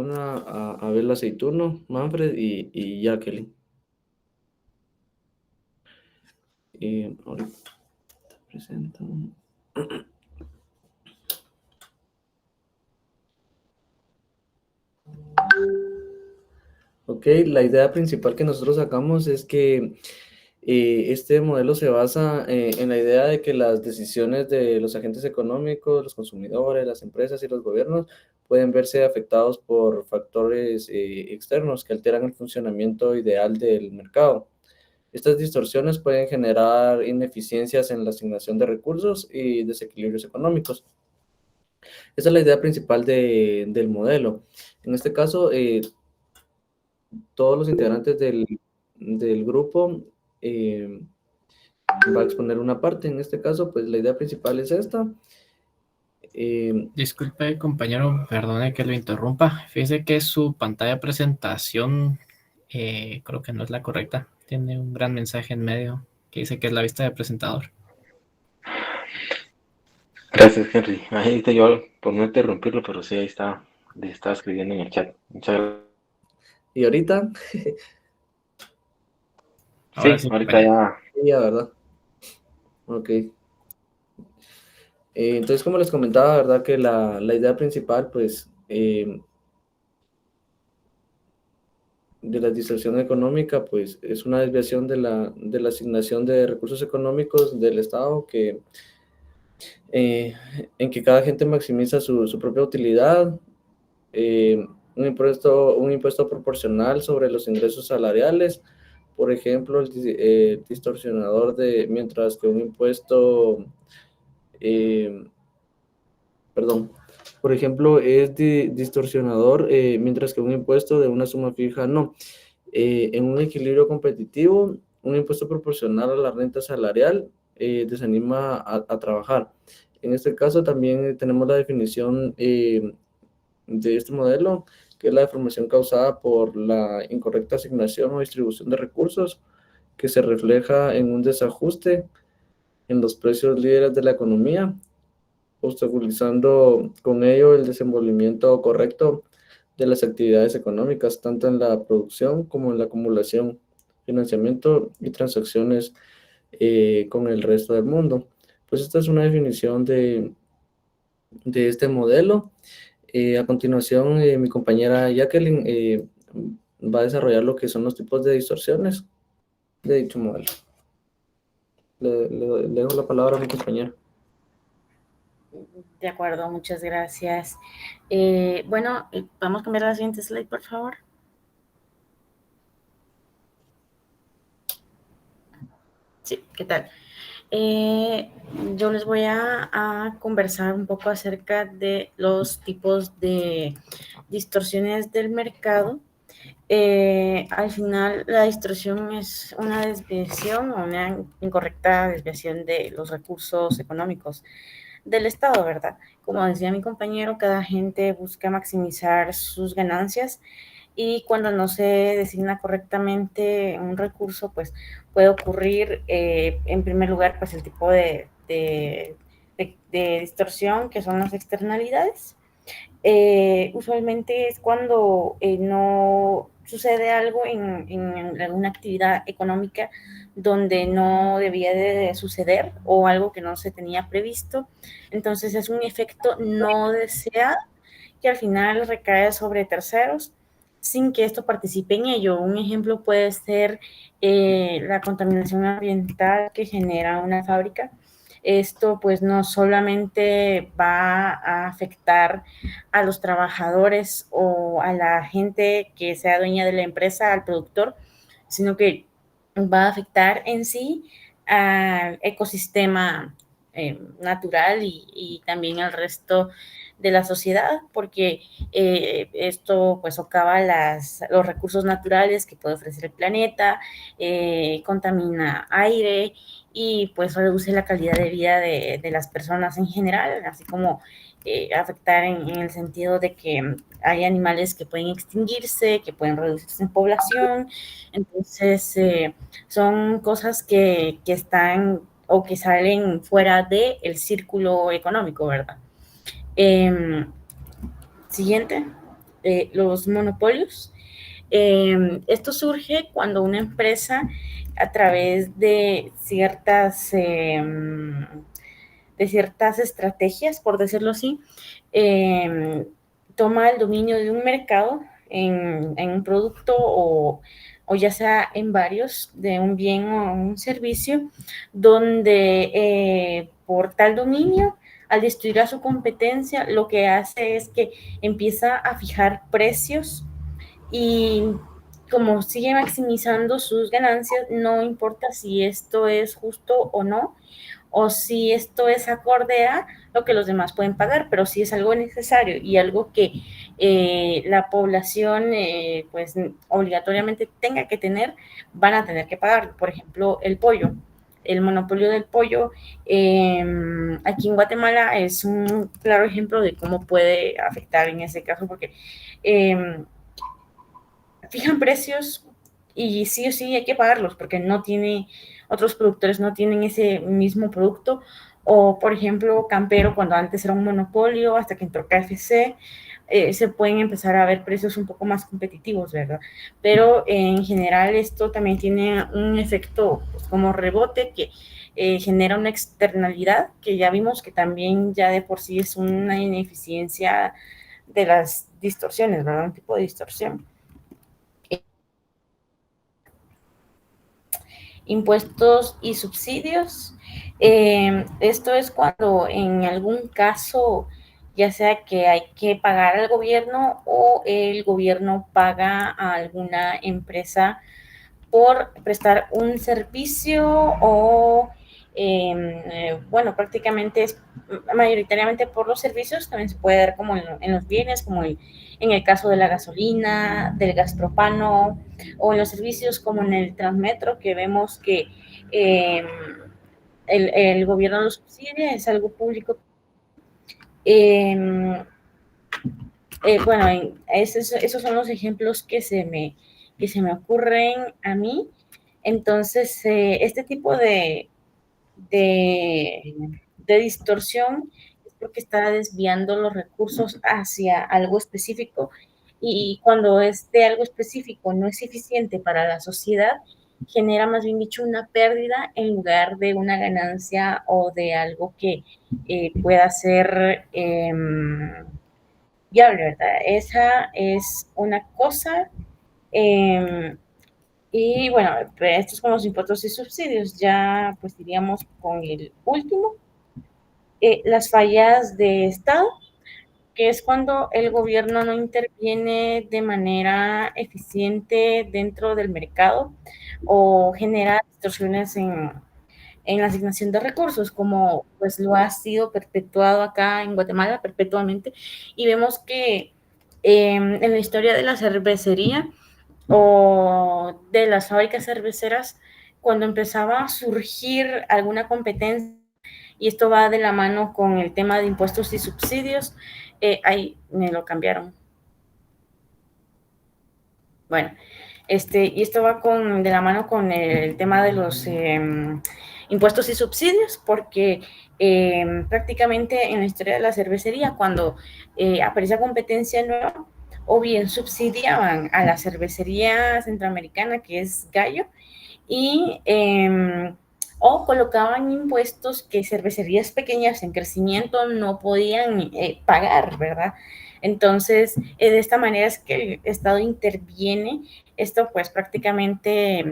van a ver el aceituno, Manfred y Jacqueline. Y ahorita presento. Ok, la idea principal que nosotros sacamos es que este modelo se basa en la idea de que las decisiones de los agentes económicos, los consumidores, las empresas y los gobiernos pueden verse afectados por factores externos que alteran el funcionamiento ideal del mercado. Estas distorsiones pueden generar ineficiencias en la asignación de recursos y desequilibrios económicos. Esa es la idea principal del modelo. En este caso, todos los integrantes del grupo eh, va a exponer una parte. En este caso, pues la idea principal es esta. Disculpe, compañero, perdone que lo interrumpa. Fíjese que su pantalla de presentación creo que no es la correcta. Tiene un gran mensaje en medio que dice que es la vista de presentador. Gracias, Henry. Ahí está yo por no interrumpirlo, pero sí, ahí está. Le estaba escribiendo en el chat. Muchas gracias. Y ahorita, Ahora Sí, sí, ahorita compañero. ya. ya, ¿verdad? Ok. Entonces, como les comentaba, ¿verdad? Que la idea principal, pues, de la distorsión económica, pues, es una desviación de la asignación de recursos económicos del Estado eh, en que cada gente maximiza su propia utilidad, un impuesto proporcional sobre los ingresos salariales, por ejemplo, el distorsionador mientras que un impuesto, eh, perdón, por ejemplo, es distorsionador, mientras que un impuesto de una suma fija no. En un equilibrio competitivo, un impuesto proporcional a la renta salarial desanima a trabajar. En este caso también tenemos la definición de este modelo, que es la deformación causada por la incorrecta asignación o distribución de recursos, que se refleja en un desajuste en los precios líderes de la economía, obstaculizando con ello el desenvolvimiento correcto de las actividades económicas, tanto en la producción como en la acumulación, financiamiento y transacciones con el resto del mundo. Pues esta es una definición de este modelo. A continuación, mi compañera Jacqueline va a desarrollar lo que son los tipos de distorsiones de dicho modelo. Le dejo la palabra a mi compañera. De acuerdo, muchas gracias. Bueno, vamos a cambiar a la siguiente slide, por favor. Sí, ¿qué tal? Yo les voy a conversar un poco acerca de los tipos de distorsiones del mercado. Al final, la distorsión es una desviación o una incorrecta desviación de los recursos económicos del Estado, ¿verdad? Como decía mi compañero, cada gente busca maximizar sus ganancias y cuando no se designa correctamente un recurso, pues puede ocurrir, en primer lugar, pues el tipo de distorsión que son las externalidades. Usualmente es cuando no sucede algo en alguna actividad económica donde no debía de suceder o algo que no se tenía previsto. Entonces es un efecto no deseado que al final recae sobre terceros sin que esto participe en ello. Un ejemplo puede ser la contaminación ambiental que genera una fábrica. Esto pues no solamente va a afectar a los trabajadores o a la gente que sea dueña de la empresa, al productor, sino que va a afectar en sí al ecosistema natural y también al resto de la sociedad, porque esto pues socava los recursos naturales que puede ofrecer el planeta, contamina aire y pues reduce la calidad de vida de las personas en general, así como afectar en el sentido de que hay animales que pueden extinguirse, que pueden reducirse en población. Entonces, son cosas que están o que salen fuera del círculo económico, ¿verdad? Siguiente. los monopolios. Esto surge cuando una empresa, a través de ciertas estrategias, por decirlo así, toma el dominio de un mercado en un producto o ya sea en varios, de un bien o un servicio, donde por tal dominio, al destruir a su competencia, lo que hace es que empieza a fijar precios y como sigue maximizando sus ganancias, no importa si esto es justo o no, o si esto es acorde a lo que los demás pueden pagar, pero si es algo necesario y algo que la población pues obligatoriamente tenga que tener, van a tener que pagar. Por ejemplo, el pollo. El monopolio del pollo aquí en Guatemala es un claro ejemplo de cómo puede afectar en ese caso, porque fijan precios y sí o sí hay que pagarlos porque otros productores no tienen ese mismo producto. O, por ejemplo, Campero, cuando antes era un monopolio, hasta que entró KFC, se pueden empezar a ver precios un poco más competitivos, ¿verdad? Pero en general esto también tiene un efecto pues, como rebote que genera una externalidad que ya vimos que también ya de por sí es una ineficiencia de las distorsiones, ¿verdad? Un tipo de distorsión. Impuestos y subsidios. Esto es cuando en algún caso, ya sea que hay que pagar al gobierno o el gobierno paga a alguna empresa por prestar un servicio o, bueno, prácticamente es mayoritariamente por los servicios, también se puede dar como en los bienes, como en el caso de la gasolina, del gas propano, o en los servicios como en el Transmetro, que vemos que eh, el gobierno lo subsidia, es algo público. Bueno, esos son los ejemplos que se me ocurren a mí. Entonces, este tipo de, de distorsión es porque está desviando los recursos hacia algo específico y cuando este algo específico no es eficiente para la sociedad, genera más bien dicho una pérdida en lugar de una ganancia o de algo que pueda ser viable, ¿verdad? Esa es una cosa. Y bueno, estos son los impuestos y subsidios. Ya pues iríamos con el último, las fallas de Estado, que es cuando el gobierno no interviene de manera eficiente dentro del mercado o genera distorsiones en la asignación de recursos, como pues lo ha sido perpetuado acá en Guatemala perpetuamente. Y vemos que en la historia de la cervecería o de las fábricas cerveceras, cuando empezaba a surgir alguna competencia, y esto va de la mano con el tema de impuestos y subsidios, ahí me lo cambiaron. Bueno, y esto va de la mano con el tema de los impuestos y subsidios, porque prácticamente en la historia de la cervecería, cuando aparecía competencia nueva, o bien subsidiaban a la cervecería centroamericana, que es Gallo, y o colocaban impuestos que cervecerías pequeñas en crecimiento no podían pagar, ¿verdad? Entonces, de esta manera es que el Estado interviene. Esto pues prácticamente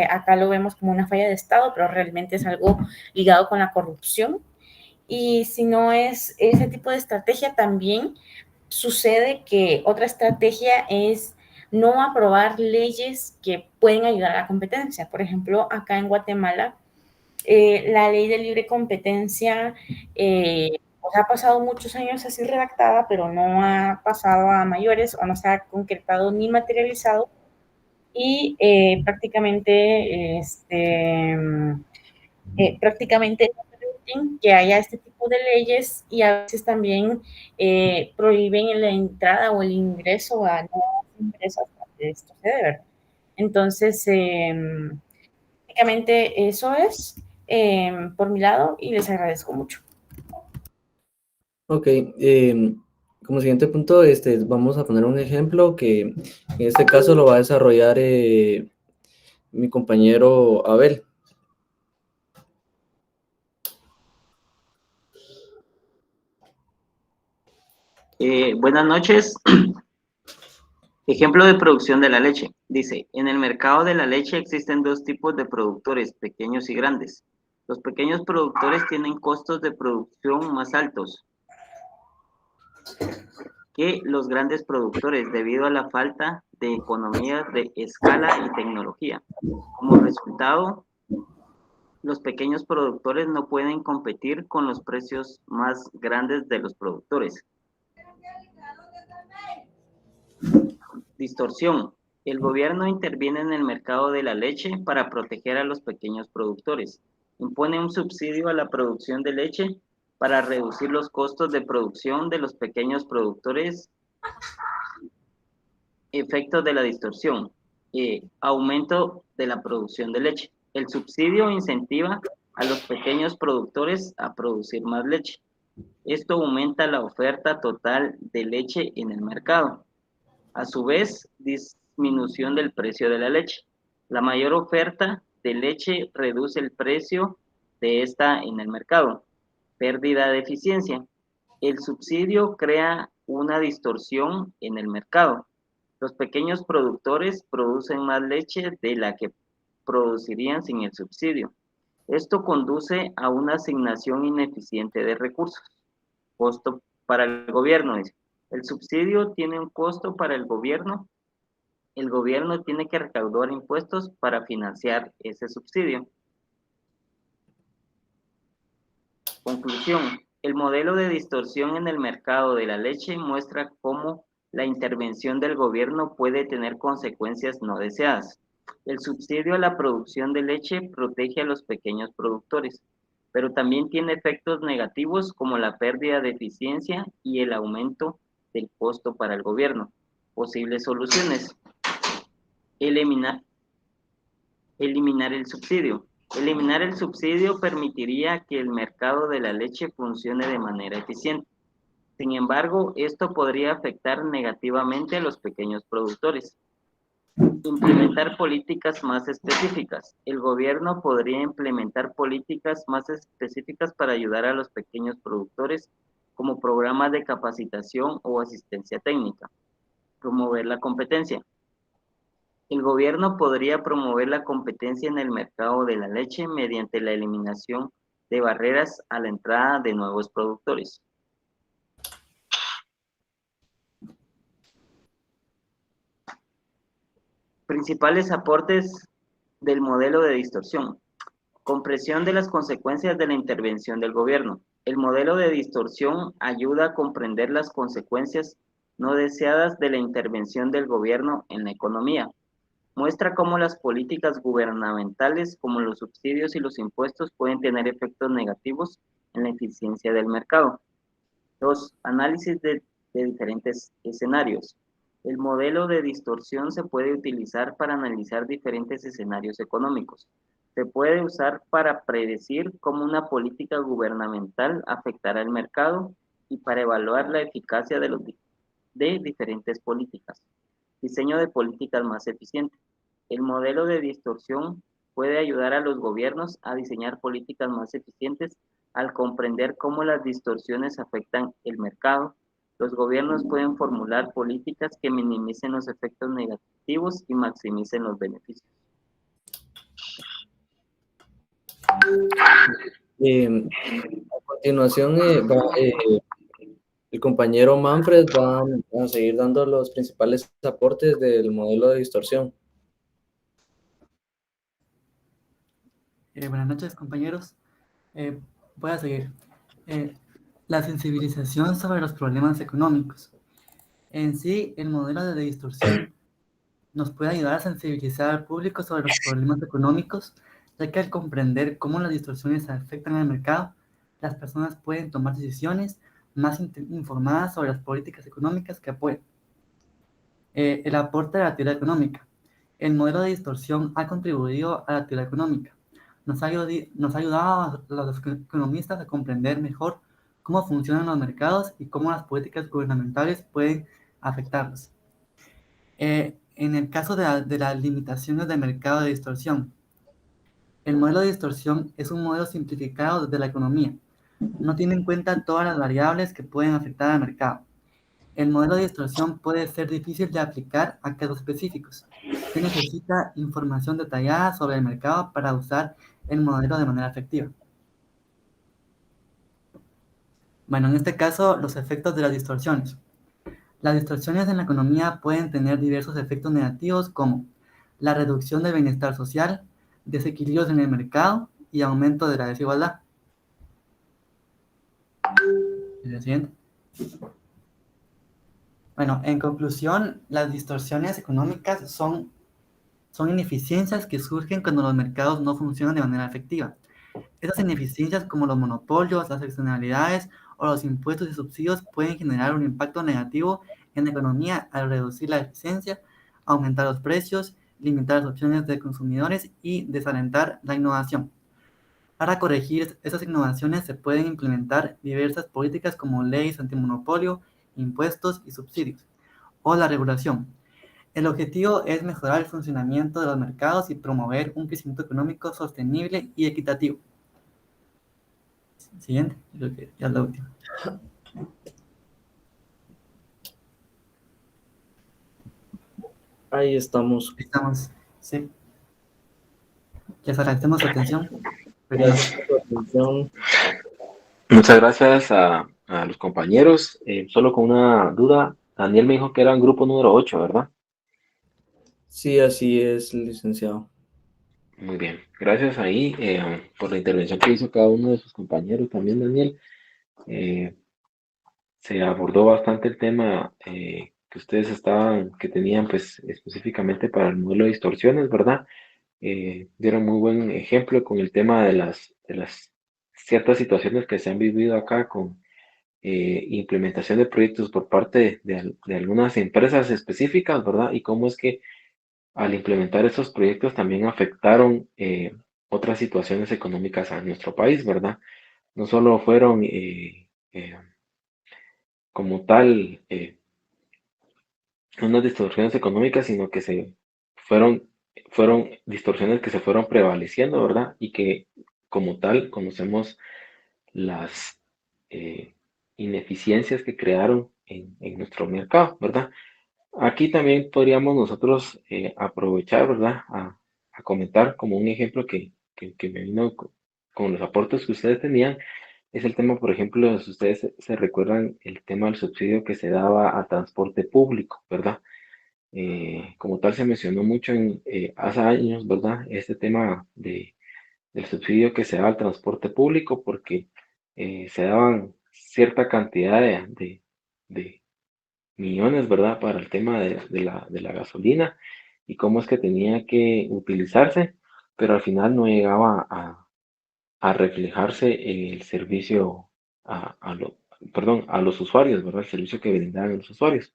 acá lo vemos como una falla de Estado, pero realmente es algo ligado con la corrupción. Y si no es ese tipo de estrategia, también sucede que otra estrategia es no aprobar leyes que pueden ayudar a la competencia. Por ejemplo, acá en Guatemala, la ley de libre competencia pues ha pasado muchos años así redactada, pero no ha pasado a mayores o no se ha concretado ni materializado. Y prácticamente no permiten que haya este tipo de leyes y a veces también prohíben la entrada o el ingreso a nuevas empresas de esto se debe. Entonces, prácticamente eso es por mi lado y les agradezco mucho. Ok, Como siguiente punto, vamos a poner un ejemplo que en este caso lo va a desarrollar mi compañero Abel. Buenas noches. Ejemplo de producción de la leche. Dice, en el mercado de la leche existen dos tipos de productores, pequeños y grandes. Los pequeños productores tienen costos de producción más altos que los grandes productores debido a la falta de economías de escala y tecnología. Como resultado, los pequeños productores no pueden competir con los precios más grandes de los productores. Distorsión. El gobierno interviene en el mercado de la leche para proteger a los pequeños productores. Impone un subsidio a la producción de leche para reducir los costos de producción de los pequeños productores. Efectos de la distorsión. Aumento de la producción de leche. El subsidio incentiva a los pequeños productores a producir más leche. Esto aumenta la oferta total de leche en el mercado. A su vez, disminución del precio de la leche. La mayor oferta de leche reduce el precio de esta en el mercado. Pérdida de eficiencia. El subsidio crea una distorsión en el mercado. Los pequeños productores producen más leche de la que producirían sin el subsidio. Esto conduce a una asignación ineficiente de recursos. Costo para el gobierno, dice. El subsidio tiene un costo para el gobierno. El gobierno tiene que recaudar impuestos para financiar ese subsidio. Conclusión. El modelo de distorsión en el mercado de la leche muestra cómo la intervención del gobierno puede tener consecuencias no deseadas. El subsidio a la producción de leche protege a los pequeños productores, pero también tiene efectos negativos como la pérdida de eficiencia y el aumento del costo para el gobierno. Posibles soluciones. Eliminar el subsidio. Eliminar el subsidio permitiría que el mercado de la leche funcione de manera eficiente. Sin embargo, esto podría afectar negativamente a los pequeños productores. Implementar políticas más específicas. El gobierno podría implementar políticas más específicas para ayudar a los pequeños productores, como programas de capacitación o asistencia técnica. Promover la competencia. El gobierno podría promover la competencia en el mercado de la leche mediante la eliminación de barreras a la entrada de nuevos productores. Principales aportes del modelo de distorsión. Compresión de las consecuencias de la intervención del gobierno. El modelo de distorsión ayuda a comprender las consecuencias no deseadas de la intervención del gobierno en la economía. Muestra cómo las políticas gubernamentales, como los subsidios y los impuestos, pueden tener efectos negativos en la eficiencia del mercado. 2. Análisis de diferentes escenarios. El modelo de distorsión se puede utilizar para analizar diferentes escenarios económicos. Se puede usar para predecir cómo una política gubernamental afectará el mercado y para evaluar la eficacia de diferentes políticas. Diseño de políticas más eficientes. El modelo de distorsión puede ayudar a los gobiernos a diseñar políticas más eficientes al comprender cómo las distorsiones afectan el mercado. Los gobiernos pueden formular políticas que minimicen los efectos negativos y maximicen los beneficios. A continuación, el compañero Manfred va a seguir dando los principales aportes del modelo de distorsión. Buenas noches, compañeros. Voy a seguir. La sensibilización sobre los problemas económicos. En sí, el modelo de distorsión nos puede ayudar a sensibilizar al público sobre los problemas económicos, ya que al comprender cómo las distorsiones afectan al mercado, las personas pueden tomar decisiones más informadas sobre las políticas económicas que apoyan. El aporte de la teoría económica. El modelo de distorsión ha contribuido a la teoría económica. Nos ha ayudado a los economistas a comprender mejor cómo funcionan los mercados y cómo las políticas gubernamentales pueden afectarlos. En el caso de las limitaciones del mercado de distorsión, el modelo de distorsión es un modelo simplificado de la economía. No tiene en cuenta todas las variables que pueden afectar al mercado. El modelo de distorsión puede ser difícil de aplicar a casos específicos. Se necesita información detallada sobre el mercado para usar el modelo de manera efectiva. Bueno, en este caso, los efectos de las distorsiones. Las distorsiones en la economía pueden tener diversos efectos negativos como la reducción del bienestar social, desequilibrios en el mercado y aumento de la desigualdad. ¿El siguiente? Bueno, en conclusión, las distorsiones económicas son ineficiencias que surgen cuando los mercados no funcionan de manera efectiva. Estas ineficiencias, como los monopolios, las externalidades o los impuestos y subsidios, pueden generar un impacto negativo en la economía al reducir la eficiencia, aumentar los precios, limitar las opciones de consumidores y desalentar la innovación. Para corregir esas innovaciones se pueden implementar diversas políticas como leyes antimonopolio, impuestos y subsidios, o la regulación. El objetivo es mejorar el funcionamiento de los mercados y promover un crecimiento económico sostenible y equitativo. Siguiente, creo que ya es la última. Ahí estamos. Estamos, sí. Les agradecemos su atención. Gracias por su atención. Muchas gracias a los compañeros. Solo con una duda, Daniel me dijo que era el grupo número 8, ¿verdad? Sí, así es, licenciado. Muy bien. Gracias ahí por la intervención que hizo cada uno de sus compañeros también, Daniel. Se abordó bastante el tema que ustedes que tenían pues específicamente para el modelo de distorsiones, ¿verdad? Dieron muy buen ejemplo con el tema de las ciertas situaciones que se han vivido acá con implementación de proyectos por parte de algunas empresas específicas, ¿verdad? Y cómo es que al implementar esos proyectos también afectaron otras situaciones económicas a nuestro país, ¿verdad? No solo fueron como tal unas distorsiones económicas, sino que fueron distorsiones que se fueron prevaleciendo, ¿verdad? Y que como tal conocemos las ineficiencias que crearon en nuestro mercado, ¿verdad? Aquí también podríamos nosotros aprovechar, ¿verdad? A comentar como un ejemplo que me vino con los aportes que ustedes tenían, es el tema, por ejemplo, si ustedes se recuerdan el tema del subsidio que se daba a transporte público, ¿verdad? Como tal se mencionó mucho hace años, ¿verdad? Este tema del subsidio que se da al transporte público porque se daban cierta cantidad de millones, ¿verdad? Para el tema de la gasolina y cómo es que tenía que utilizarse, pero al final no llegaba a reflejarse el servicio a los usuarios, ¿verdad? El servicio que brindaban a los usuarios.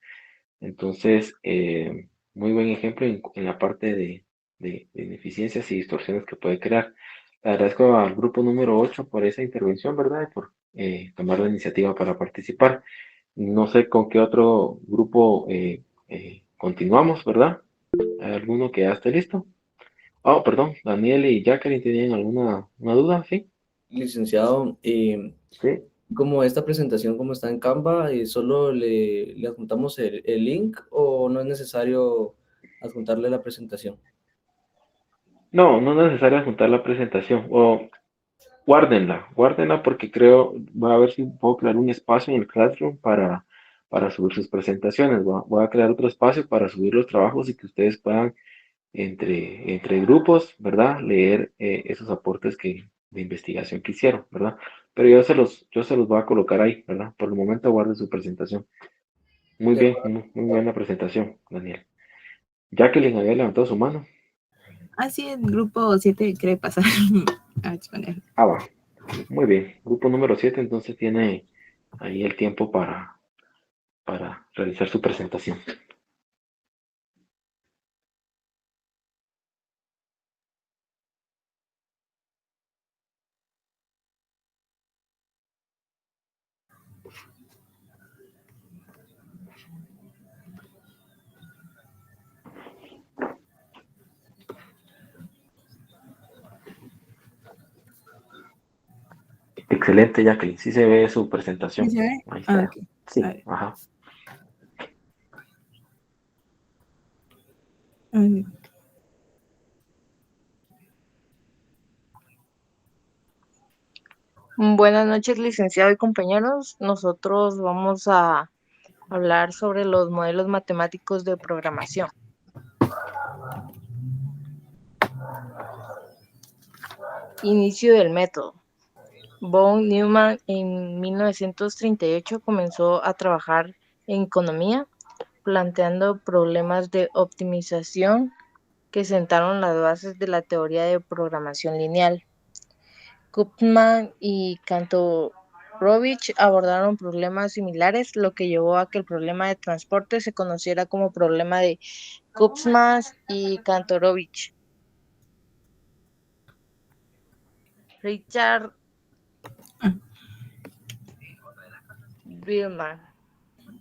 Entonces, muy buen ejemplo en la parte de ineficiencias y distorsiones que puede crear. Le agradezco al grupo número 8 por esa intervención, ¿verdad? Y por tomar la iniciativa para participar. No sé con qué otro grupo continuamos, ¿verdad? ¿Hay alguno que ya esté listo? Oh, perdón, Daniel y Jacqueline tenían alguna una duda, ¿sí? Licenciado, Sí. como esta presentación como está en Canva, ¿solo le adjuntamos el link o no es necesario adjuntarle la presentación? No, no es necesario juntar la presentación. O guárdenla porque voy a ver si puedo crear un espacio en el Classroom para subir sus presentaciones. Voy a crear otro espacio para subir los trabajos y que ustedes puedan entre grupos, ¿verdad? Leer esos aportes de investigación que hicieron, ¿verdad? Pero yo se los voy a colocar ahí, ¿verdad? Por el momento guarde su presentación. Muy De bien, acuerdo. muy buena presentación, Daniel. Jacqueline había levantado su mano. Ah, sí, el grupo 7 quiere pasar a exponer. Ah, va. Muy bien. Grupo número 7 entonces tiene ahí el tiempo para realizar su presentación. Excelente, Jacqueline. Sí se ve su presentación. ¿Sí se ve? Ahí está. Ok. Sí, A ver. ajá. Mm, Buenas noches, licenciado y compañeros. Nosotros vamos a hablar sobre los modelos matemáticos de programación. Inicio del método. Von Neumann en 1938 comenzó a trabajar en economía, planteando problemas de optimización que sentaron las bases de la teoría de programación lineal. Kupfman y Kantorovich abordaron problemas similares, lo que llevó a que el problema de transporte se conociera como problema de Kupfman y Kantorovich. Richard Billman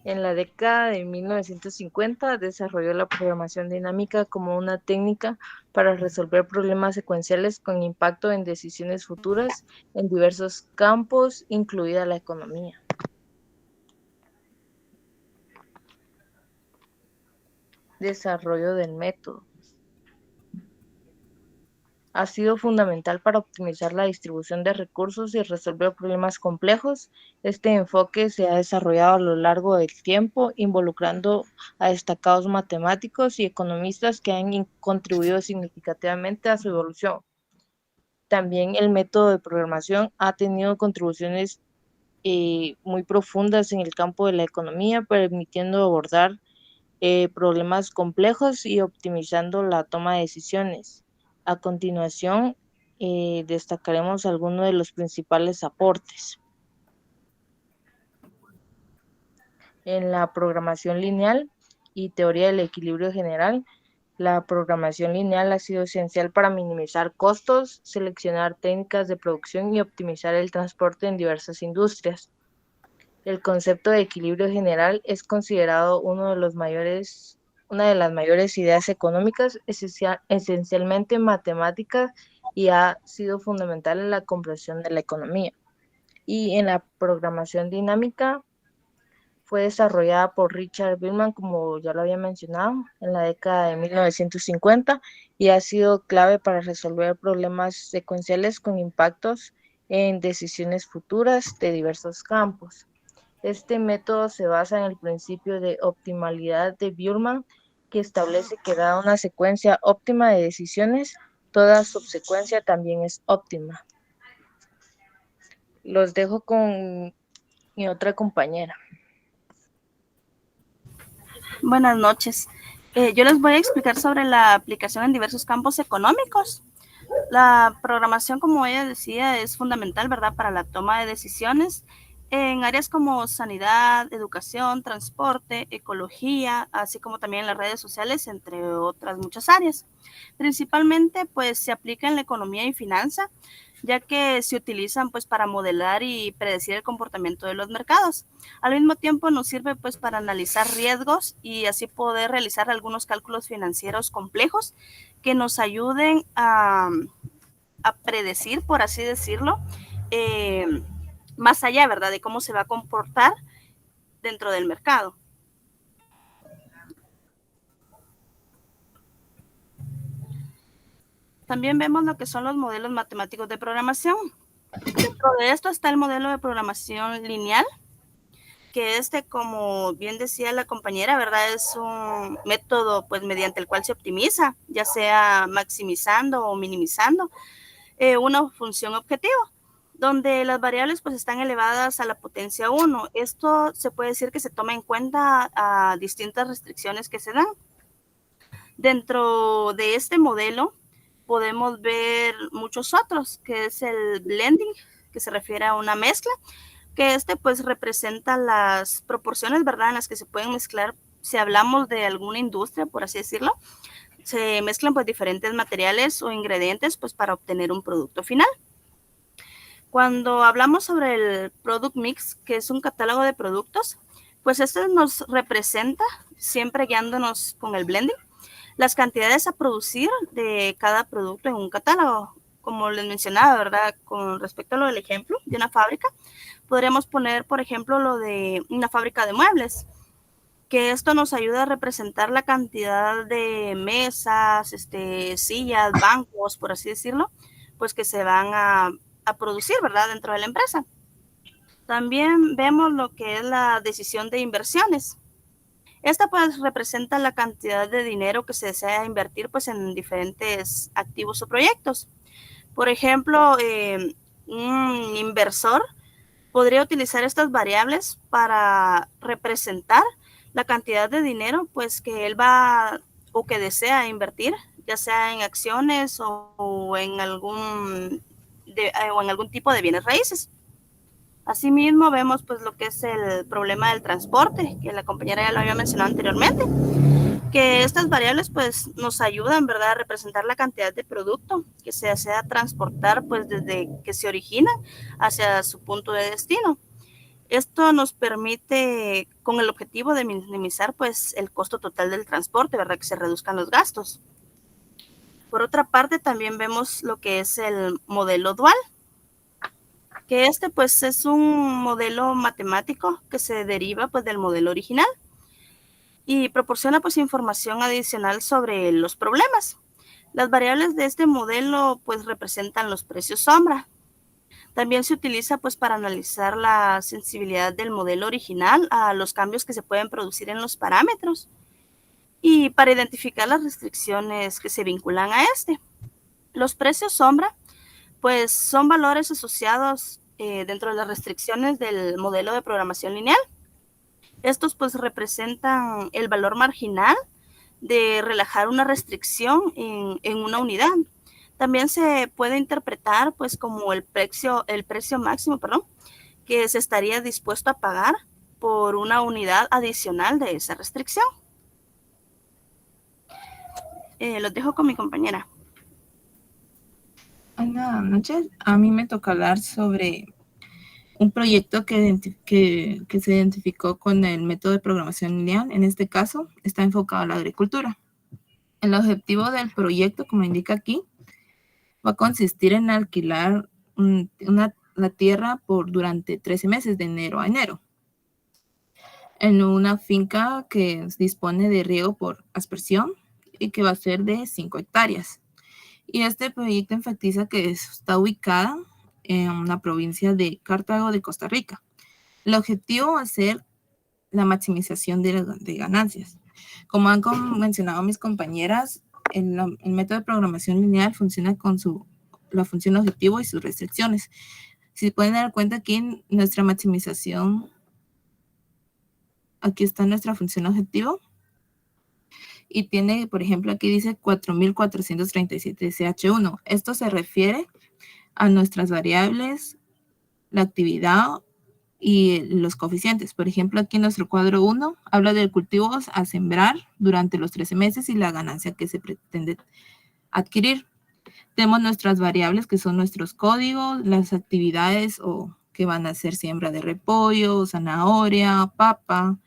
en la década de 1950 desarrolló la programación dinámica como una técnica para resolver problemas secuenciales con impacto en decisiones futuras en diversos campos, incluida la economía. Desarrollo del método. Ha sido fundamental para optimizar la distribución de recursos y resolver problemas complejos. Este enfoque se ha desarrollado a lo largo del tiempo, involucrando a destacados matemáticos y economistas que han contribuido significativamente a su evolución. También el método de programación ha tenido contribuciones muy profundas en el campo de la economía, permitiendo abordar problemas complejos y optimizando la toma de decisiones. A continuación, destacaremos algunos de los principales aportes. En la programación lineal y teoría del equilibrio general, la programación lineal ha sido esencial para minimizar costos, seleccionar técnicas de producción y optimizar el transporte en diversas industrias. El concepto de equilibrio general es considerado una de las mayores ideas económicas, esencialmente matemáticas, y ha sido fundamental en la comprensión de la economía. Y en la programación dinámica fue desarrollada por Richard Billman, como ya lo había mencionado, en la década de 1950 y ha sido clave para resolver problemas secuenciales con impactos en decisiones futuras de diversos campos. Este método se basa en el principio de optimalidad de Billman, que establece que dada una secuencia óptima de decisiones, toda subsecuencia también es óptima. Los dejo con mi otra compañera. Buenas noches. Yo les voy a explicar sobre la aplicación en diversos campos económicos. La programación, como ella decía, es fundamental, ¿verdad?, para la toma de decisiones en áreas como sanidad, educación, transporte, ecología, así como también en las redes sociales, entre otras muchas áreas. Principalmente, pues, se aplica en la economía y finanza, ya que se utilizan, pues, para modelar y predecir el comportamiento de los mercados. Al mismo tiempo, nos sirve, pues, para analizar riesgos y así poder realizar algunos cálculos financieros complejos que nos ayuden a predecir, por así decirlo, más allá, ¿verdad?, de cómo se va a comportar dentro del mercado. También vemos lo que son los modelos matemáticos de programación. Dentro de esto está el modelo de programación lineal, que como bien decía la compañera, ¿verdad?, es un método, pues, mediante el cual se optimiza, ya sea maximizando o minimizando una función objetivo, donde las variables, pues, están elevadas a la potencia 1. Esto se puede decir que se toma en cuenta a distintas restricciones que se dan. Dentro de este modelo podemos ver muchos otros, que es el blending, que se refiere a una mezcla, que pues, representa las proporciones, ¿verdad?, en las que se pueden mezclar. Si hablamos de alguna industria, por así decirlo, se mezclan, pues, diferentes materiales o ingredientes, pues, para obtener un producto final. Cuando hablamos sobre el product mix, que es un catálogo de productos, pues esto nos representa, siempre guiándonos con el blending, las cantidades a producir de cada producto en un catálogo. como les mencionaba, ¿verdad? Con respecto a lo del ejemplo de una fábrica, podríamos poner, por ejemplo, lo de una fábrica de muebles, que esto nos ayuda a representar la cantidad de mesas, sillas, bancos, por así decirlo, pues que se van a producir, ¿verdad? Dentro de la empresa. También vemos lo que es la decisión de inversiones. Esta pues representa la cantidad de dinero que se desea invertir pues en diferentes activos o proyectos. Por ejemplo, un inversor podría utilizar estas variables para representar la cantidad de dinero pues que él va o que desea invertir, ya sea en acciones o en algún tipo de bienes raíces. Asimismo, vemos pues lo que es el problema del transporte, que la compañera ya lo había mencionado anteriormente, que estas variables pues nos ayudan, ¿verdad?, a representar la cantidad de producto que se desea transportar pues desde que se origina hacia su punto de destino. Esto nos permite, con el objetivo de minimizar pues el costo total del transporte, ¿verdad?, que se reduzcan los gastos. Por otra parte, también vemos lo que es el modelo dual, que pues es un modelo matemático que se deriva pues del modelo original y proporciona pues información adicional sobre los problemas. Las variables de este modelo pues representan los precios sombra. También se utiliza pues para analizar la sensibilidad del modelo original a los cambios que se pueden producir en los parámetros y para identificar las restricciones que se vinculan a este. Los precios sombra pues son valores asociados dentro de las restricciones del modelo de programación lineal. Estos pues representan el valor marginal de relajar una restricción en una unidad. También se puede interpretar pues como el precio máximo, que se estaría dispuesto a pagar por una unidad adicional de esa restricción. Los dejo con mi compañera. Buenas noches. A mí me toca hablar sobre un proyecto que se identificó con el método de programación lineal. En este caso, está enfocado a la agricultura. El objetivo del proyecto, como indica aquí, va a consistir en alquilar la tierra durante 13 meses, de enero a enero, en una finca que dispone de riego por aspersión y que va a ser de 5 hectáreas. Y este proyecto enfatiza que está ubicada en la provincia de Cartago de Costa Rica. El objetivo va a ser la maximización de ganancias. Como han mencionado mis compañeras, el método de programación lineal funciona con la función objetivo y sus restricciones. Si se pueden dar cuenta aquí en nuestra maximización, aquí está nuestra función objetivo. Y tiene, por ejemplo, aquí dice 4.437 CH1. Esto se refiere a nuestras variables, la actividad y los coeficientes. Por ejemplo, aquí en nuestro cuadro 1 habla de cultivos a sembrar durante los 13 meses y la ganancia que se pretende adquirir. Tenemos nuestras variables que son nuestros códigos, las actividades que van a ser siembra de repollo, zanahoria, papa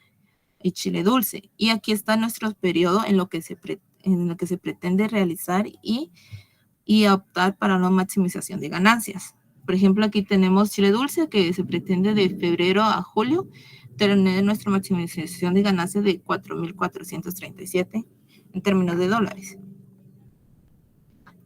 y chile dulce. Y aquí está nuestro periodo en lo que se pretende realizar y optar para una maximización de ganancias. Por ejemplo, aquí tenemos chile dulce que se pretende de febrero a julio tener nuestra maximización de ganancias de 4.437 en términos de dólares.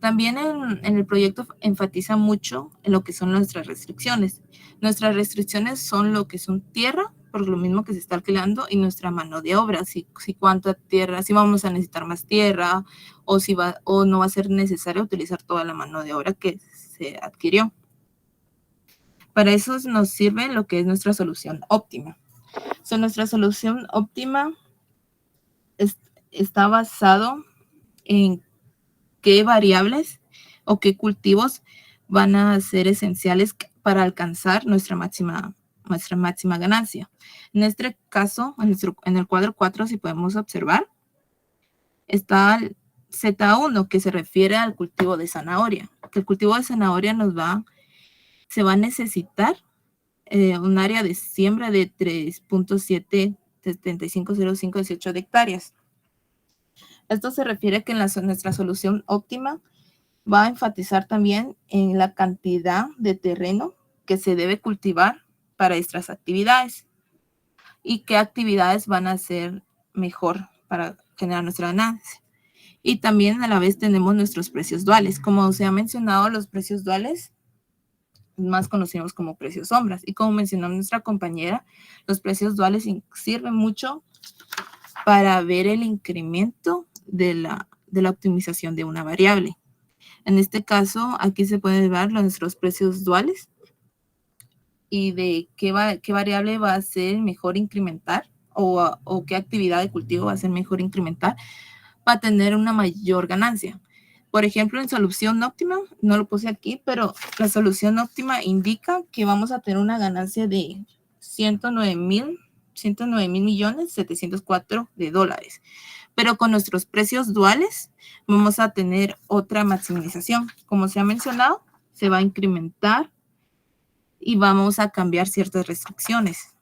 También en el proyecto enfatiza mucho en lo que son nuestras restricciones. Nuestras restricciones son lo que son tierra, por lo mismo que se está alquilando, y nuestra mano de obra, si cuánta tierra, si vamos a necesitar más tierra, o no va a ser necesario utilizar toda la mano de obra que se adquirió. Para eso nos sirve lo que es nuestra solución óptima. Nuestra solución óptima está basado en qué variables o qué cultivos van a ser esenciales para alcanzar nuestra máxima ganancia. En este caso, en el cuadro 4, si podemos observar, está el Z1, que se refiere al cultivo de zanahoria. Que el cultivo de zanahoria se va a necesitar un área de siembra de 3.7750518 de hectáreas. Esto se refiere a que en nuestra solución óptima va a enfatizar también en la cantidad de terreno que se debe cultivar para estas actividades y qué actividades van a ser mejor para generar nuestra ganancia. Y también a la vez tenemos nuestros precios duales. Como se ha mencionado, los precios duales más conocidos como precios sombras. Y como mencionó nuestra compañera, los precios duales sirven mucho para ver el incremento de la optimización de una variable. En este caso, aquí se pueden ver nuestros precios duales y de qué variable va a ser mejor incrementar o qué actividad de cultivo va a ser mejor incrementar para tener una mayor ganancia. Por ejemplo, en solución óptima, no lo puse aquí, pero la solución óptima indica que vamos a tener una ganancia de 109,704 de dólares. Pero con nuestros precios duales vamos a tener otra maximización. Como se ha mencionado, se va a incrementar y vamos a cambiar ciertas restricciones.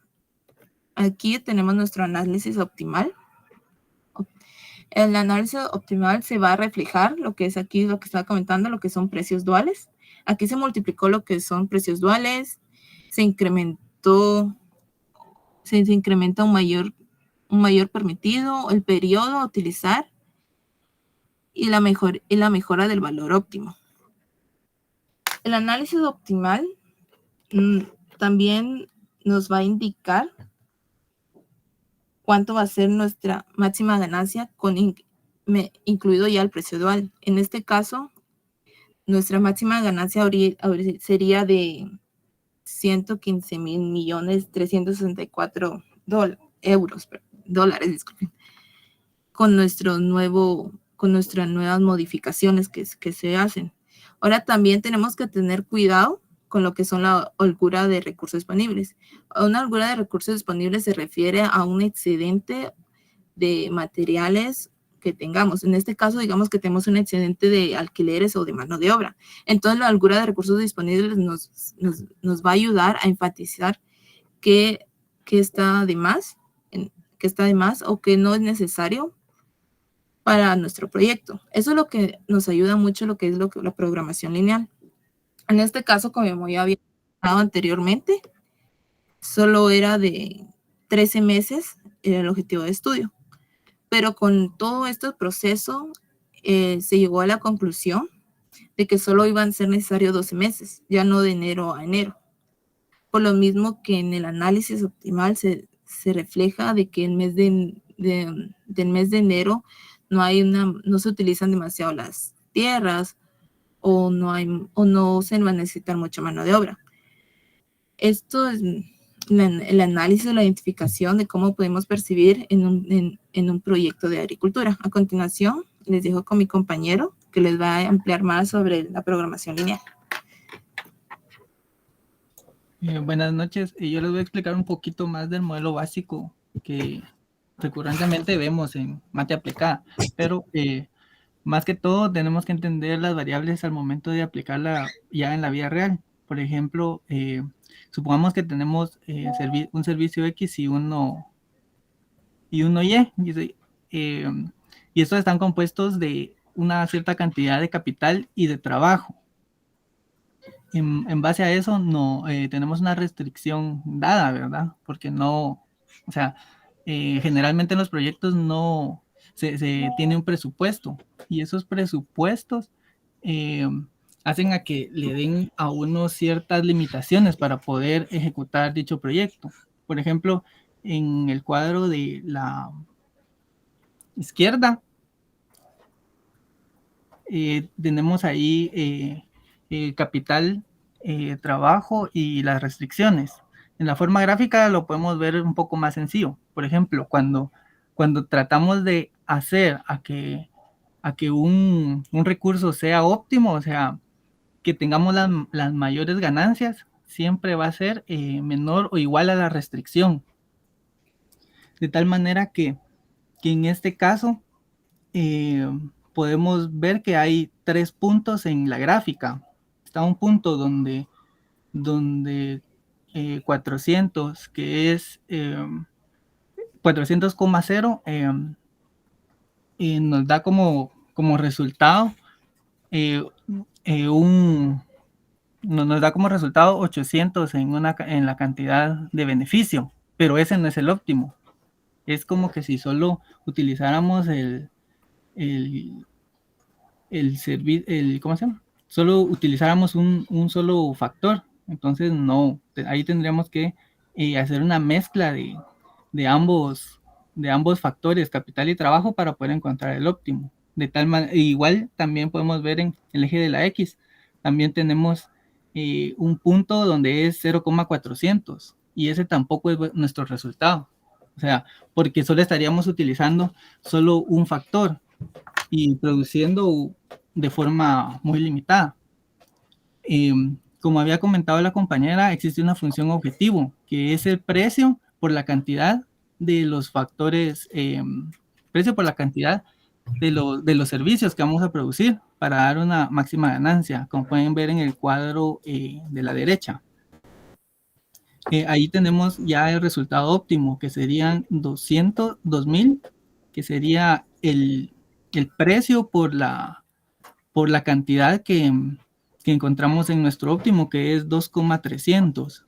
Aquí tenemos nuestro análisis optimal. El análisis optimal se va a reflejar lo que es aquí, lo que estaba comentando, lo que son precios duales. Aquí se multiplicó lo que son precios duales, se incrementa un mayor permitido, el periodo a utilizar y la mejora del valor óptimo. El análisis optimal también nos va a indicar cuánto va a ser nuestra máxima ganancia incluido ya el precio dual. En este caso, nuestra máxima ganancia sería de 115,364,000,000 dólares, disculpen, con nuestras nuevas modificaciones que se hacen. Ahora también tenemos que tener cuidado con lo que son la holgura de recursos disponibles. Una holgura de recursos disponibles se refiere a un excedente de materiales que tengamos. En este caso, digamos que tenemos un excedente de alquileres o de mano de obra. Entonces, la holgura de recursos disponibles nos va a ayudar a enfatizar qué está de más o qué no es necesario para nuestro proyecto. Eso es lo que nos ayuda mucho, lo que es la programación lineal. En este caso, como ya había mencionado anteriormente, solo era de 13 meses el objetivo de estudio. Pero con todo este proceso se llegó a la conclusión de que solo iban a ser necesarios 12 meses, ya no de enero a enero. Por lo mismo que en el análisis optimal se refleja de que el mes del mes de enero no se utilizan demasiado las tierras o no se va a necesitar mucha mano de obra. Esto es el análisis, la identificación de cómo podemos percibir en un proyecto de agricultura. A continuación, les dejo con mi compañero que les va a ampliar más sobre la programación lineal. Buenas noches. Yo les voy a explicar un poquito más del modelo básico que recurrentemente vemos en mate aplicada, pero más que todo tenemos que entender las variables al momento de aplicarla ya en la vida real. Por ejemplo, supongamos que tenemos un servicio X y uno Y, y estos están compuestos de una cierta cantidad de capital y de trabajo. En base a eso no tenemos una restricción dada, ¿verdad? Porque generalmente en los proyectos no se tiene un presupuesto y esos presupuestos hacen a que le den a uno ciertas limitaciones para poder ejecutar dicho proyecto. Por ejemplo, en el cuadro de la izquierda tenemos ahí el capital, trabajo y las restricciones. En la forma gráfica lo podemos ver un poco más sencillo. Por ejemplo, cuando tratamos de hacer a que un recurso sea óptimo, o sea, que tengamos las mayores ganancias, siempre va a ser menor o igual a la restricción. De tal manera que en este caso podemos ver que hay 3 puntos en la gráfica. Está un punto donde 400, que es 400,0, nos da como resultado nos da como resultado 800 en la cantidad de beneficio, pero ese no es el óptimo. Es como que si solo utilizáramos ¿cómo se llama? Solo utilizáramos un solo factor. Entonces, no, ahí tendríamos que hacer una mezcla de ambos factores, capital y trabajo, para poder encontrar el óptimo. De tal manera, igual también podemos ver en el eje de la X, también tenemos un punto donde es 0,400 y ese tampoco es nuestro resultado. O sea, porque solo estaríamos utilizando solo un factor y produciendo de forma muy limitada. Como había comentado la compañera, existe una función objetivo, que es el precio por la cantidad de los factores, precio por la cantidad de los servicios que vamos a producir para dar una máxima ganancia, como pueden ver en el cuadro de la derecha. Ahí tenemos ya el resultado óptimo, que serían 2.000, que sería el precio por la cantidad que encontramos en nuestro óptimo, que es 2,300.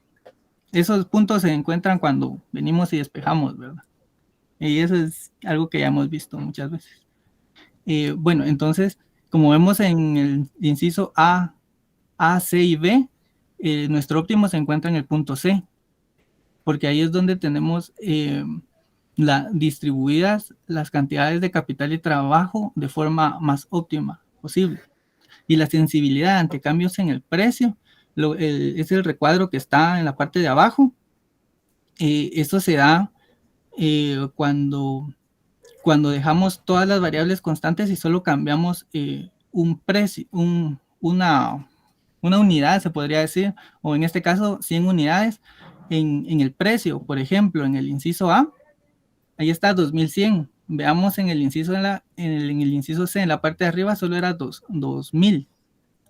Esos puntos se encuentran cuando venimos y despejamos, ¿verdad? Y eso es algo que ya hemos visto muchas veces. Bueno, entonces, como vemos en el inciso A, C y B, nuestro óptimo se encuentra en el punto C, porque ahí es donde tenemos distribuidas las cantidades de capital y trabajo de forma más óptima posible. Y la sensibilidad ante cambios en el precio es el recuadro que está en la parte de abajo. Esto se da cuando dejamos todas las variables constantes y solo cambiamos un precio, una unidad, se podría decir, o en este caso 100 unidades en el precio. Por ejemplo, en el inciso A, ahí está 2100. Veamos en el inciso en el inciso C, en la parte de arriba solo era 2000.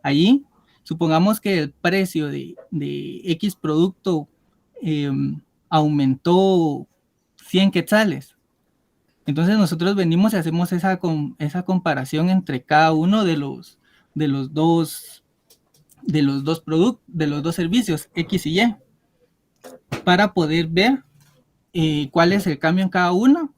Allí, supongamos que el precio de X producto aumentó 100 quetzales. Entonces nosotros venimos y hacemos esa comparación entre cada uno de los dos servicios, X y Y, para poder ver cuál es el cambio en cada uno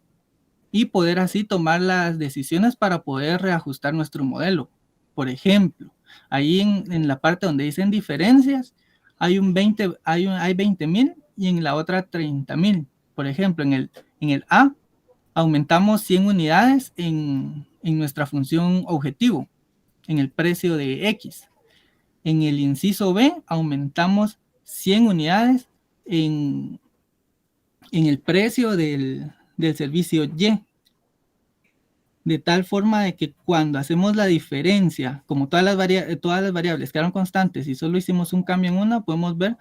y poder así tomar las decisiones para poder reajustar nuestro modelo. Por ejemplo, ahí en la parte donde dicen diferencias, hay 20,000 y en la otra 30,000. Por ejemplo, en el A, aumentamos 100 unidades en nuestra función objetivo, en el precio de X. En el inciso B, aumentamos 100 unidades en el precio del servicio Y. De tal forma de que cuando hacemos la diferencia, como todas las variables quedaron constantes y solo hicimos un cambio en una, podemos ver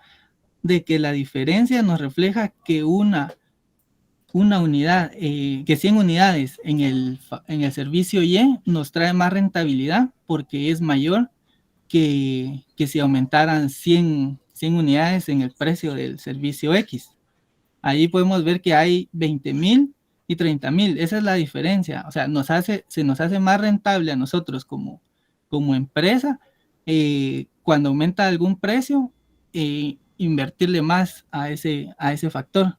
de que la diferencia nos refleja que una unidad, que 100 unidades en el servicio Y nos trae más rentabilidad porque es mayor que si aumentaran 100 unidades en el precio del servicio X. Ahí podemos ver que hay 20,000 y 30,000. Esa es la diferencia. O sea, se nos hace más rentable a nosotros como empresa cuando aumenta algún precio, invertirle más a ese factor.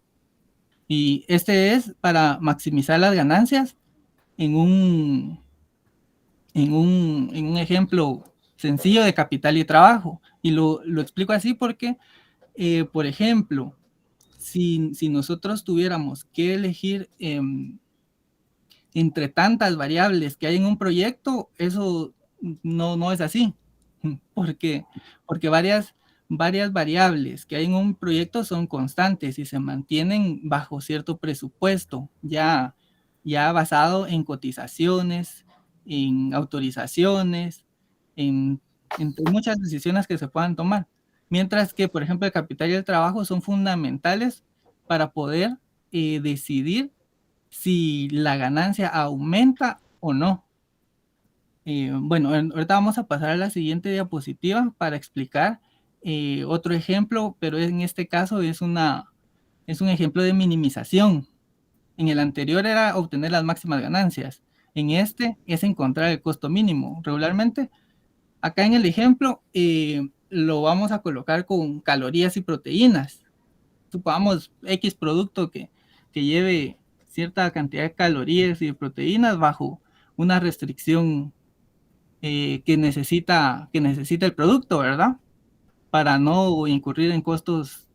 Y este es para maximizar las ganancias en un ejemplo sencillo de capital y trabajo. Y lo explico así porque, por ejemplo, si nosotros tuviéramos que elegir entre tantas variables que hay en un proyecto, eso no es así, porque varias variables que hay en un proyecto son constantes y se mantienen bajo cierto presupuesto, ya basado en cotizaciones, en autorizaciones, en muchas decisiones que se puedan tomar. Mientras que, por ejemplo, el capital y el trabajo son fundamentales para poder decidir si la ganancia aumenta o no. Bueno, ahorita vamos a pasar a la siguiente diapositiva para explicar otro ejemplo, pero en este caso es un ejemplo de minimización. En el anterior era obtener las máximas ganancias. En este es encontrar el costo mínimo. Regularmente acá en el ejemplo lo vamos a colocar con calorías y proteínas. Supongamos X producto que lleve cierta cantidad de calorías y de proteínas bajo una restricción que necesita el producto, ¿verdad? Para no incurrir en costos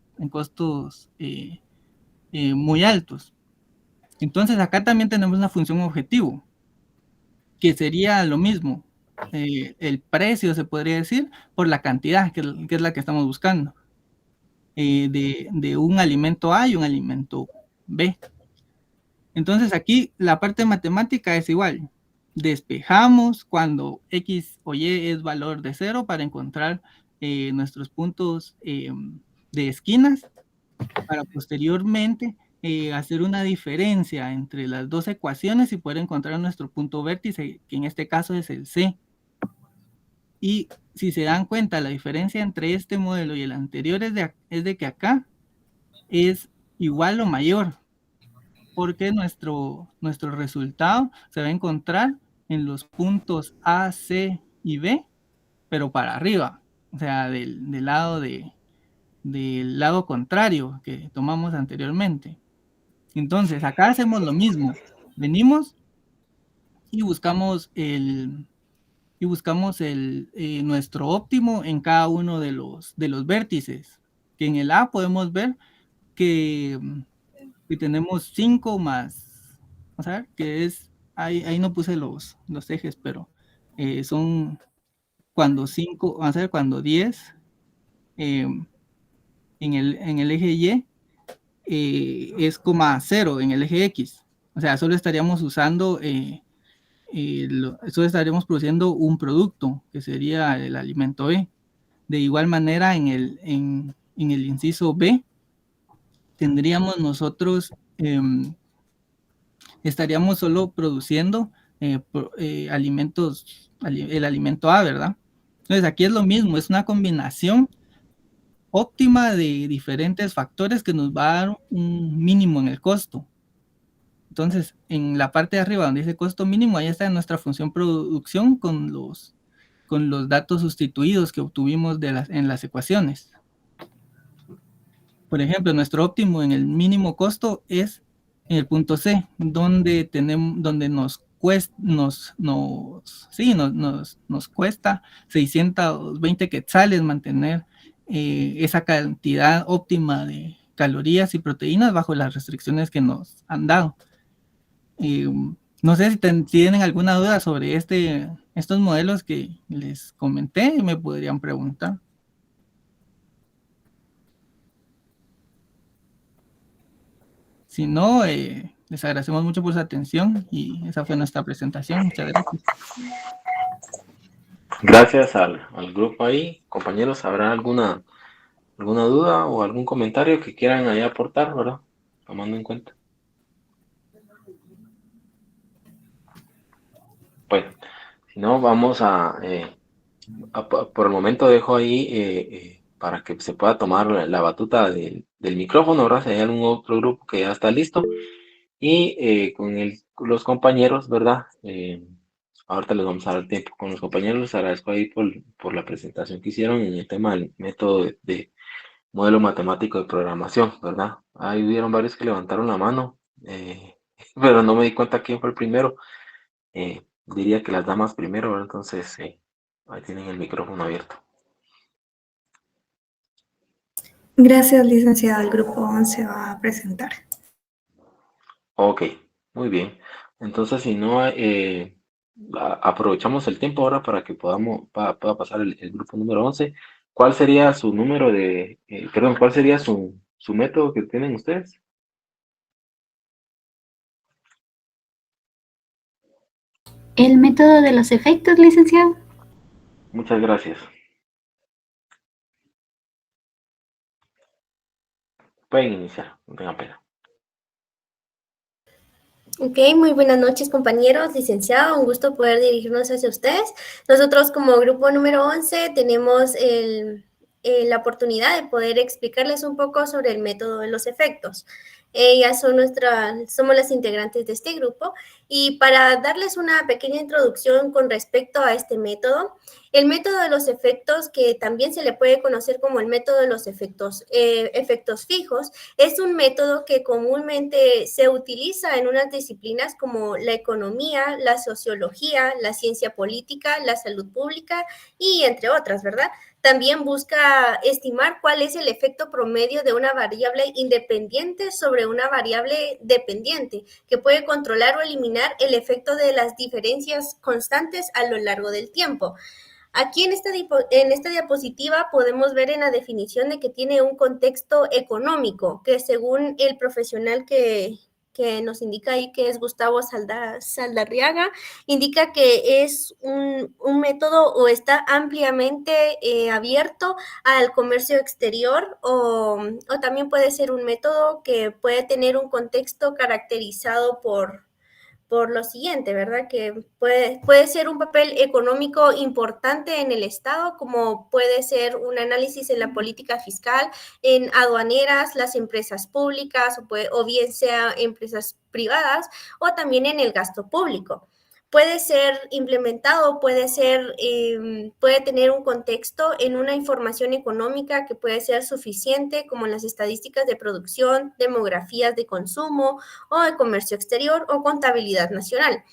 muy altos. Entonces acá también tenemos una función objetivo, que sería lo mismo, el precio, se podría decir, por la cantidad, que es la que estamos buscando, de un alimento A y un alimento B. Entonces aquí la parte matemática es igual. Despejamos cuando X o Y es valor de 0 para encontrar nuestros puntos de esquinas, para posteriormente hacer una diferencia entre las dos ecuaciones y poder encontrar nuestro punto vértice, que en este caso es el C. Y si se dan cuenta, la diferencia entre este modelo y el anterior es de que acá es igual o mayor, porque nuestro resultado se va a encontrar en los puntos A, C y B, pero para arriba, o sea, del lado contrario que tomamos anteriormente. Entonces, acá hacemos lo mismo. Venimos y buscamos nuestro óptimo en cada uno de los vértices. Que en el A podemos ver que tenemos 5 más, vamos a ver, que es, ahí no puse los ejes, pero son cuando 5, vamos a ver, cuando 10 en el eje Y es 0 en el eje X. O sea, solo estaríamos usando, solo estaríamos produciendo un producto, que sería el alimento B. De igual manera, en el inciso B, tendríamos nosotros, estaríamos solo produciendo el alimento A, ¿verdad? Entonces, aquí es lo mismo, es una combinación óptima de diferentes factores que nos va a dar un mínimo en el costo. Entonces, en la parte de arriba donde dice costo mínimo, ahí está nuestra función producción con los datos sustituidos que obtuvimos en las ecuaciones. Por ejemplo, nuestro óptimo en el mínimo costo es en el punto C, donde nos cuesta 620 quetzales mantener esa cantidad óptima de calorías y proteínas bajo las restricciones que nos han dado. No sé si tienen alguna duda sobre estos modelos que les comenté, me podrían preguntar. Si no, les agradecemos mucho por su atención y esa fue nuestra presentación. Muchas gracias. Gracias al grupo ahí. Compañeros, ¿habrá alguna duda o algún comentario que quieran ahí aportar, verdad? Tomando en cuenta. Bueno, si no, vamos por el momento dejo ahí para que se pueda tomar la batuta del micrófono, ¿verdad? Si hay algún otro grupo que ya está listo. Y con los compañeros, ¿verdad? Ahorita les vamos a dar tiempo con los compañeros. Les agradezco ahí por la presentación que hicieron en el tema del método de modelo matemático de programación, ¿verdad? Ahí hubieron varios que levantaron la mano, pero no me di cuenta quién fue el primero. Diría que las damas primero, ¿verdad? Entonces, ahí tienen el micrófono abierto. Gracias, licenciado. El grupo 11 va a presentar. Ok, muy bien. Entonces, si no, aprovechamos el tiempo ahora para que pueda pasar el grupo número 11. ¿Cuál sería su número cuál sería su método que tienen ustedes? El método de los efectos, licenciado. Muchas gracias. Pueden iniciar, no tengan pena. Ok, muy buenas noches compañeros, licenciado, un gusto poder dirigirnos hacia ustedes. Nosotros como grupo número 11 tenemos la oportunidad de poder explicarles un poco sobre el método de los efectos. Ellas somos las integrantes de este grupo Y para darles una pequeña introducción con respecto a este método, el método de los efectos, que también se le puede conocer como el método de los efectos fijos, es un método que comúnmente se utiliza en unas disciplinas como la economía, la sociología, la ciencia política, la salud pública y entre otras, ¿verdad? También busca estimar cuál es el efecto promedio de una variable independiente sobre una variable dependiente, que puede controlar o eliminar el efecto de las diferencias constantes a lo largo del tiempo. Aquí en esta diapositiva podemos ver en la definición de que tiene un contexto económico, que según el profesional que nos indica ahí, que es Gustavo Saldarriaga, indica que es un método o está ampliamente abierto al comercio exterior o también puede ser un método que puede tener un contexto caracterizado por lo siguiente, ¿verdad? Que puede ser un papel económico importante en el Estado, como puede ser un análisis en la política fiscal, en aduaneras, las empresas públicas, o bien sea empresas privadas, o también en el gasto público. Puede ser implementado, puede tener un contexto en una información económica que puede ser suficiente, como en las estadísticas de producción, demografías de consumo o de comercio exterior o contabilidad nacional.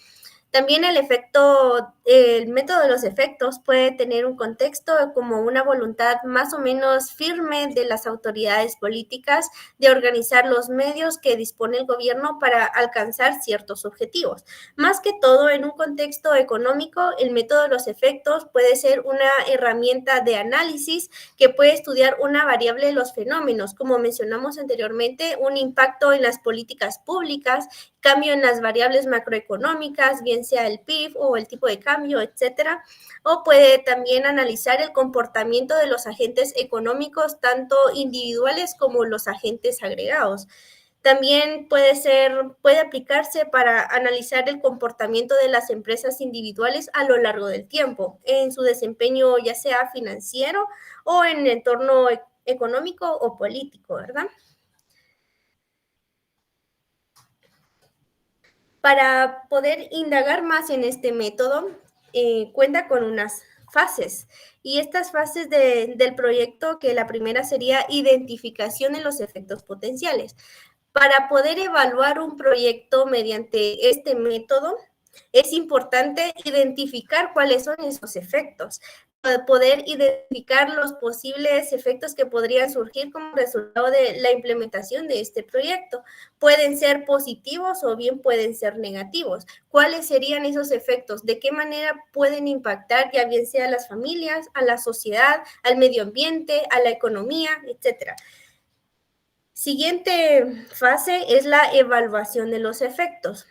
También el método de los efectos puede tener un contexto como una voluntad más o menos firme de las autoridades políticas de organizar los medios que dispone el gobierno para alcanzar ciertos objetivos. Más que todo, en un contexto económico, el método de los efectos puede ser una herramienta de análisis que puede estudiar una variable de los fenómenos, como mencionamos anteriormente, un impacto en las políticas públicas, cambio en las variables macroeconómicas, bien sea el PIB o el tipo de cambio, etcétera, o puede también analizar el comportamiento de los agentes económicos, tanto individuales como los agentes agregados. También puede aplicarse para analizar el comportamiento de las empresas individuales a lo largo del tiempo, en su desempeño ya sea financiero o en el entorno económico o político, ¿verdad? Para poder indagar más en este método, cuenta con unas fases. Y estas fases del proyecto, que la primera sería identificación de los efectos potenciales. Para poder evaluar un proyecto mediante este método, es importante identificar cuáles son esos efectos, para poder identificar los posibles efectos que podrían surgir como resultado de la implementación de este proyecto. Pueden ser positivos o bien pueden ser negativos. ¿Cuáles serían esos efectos? ¿De qué manera pueden impactar ya bien sea a las familias, a la sociedad, al medio ambiente, a la economía, etcétera? Siguiente fase es la evaluación de los efectos.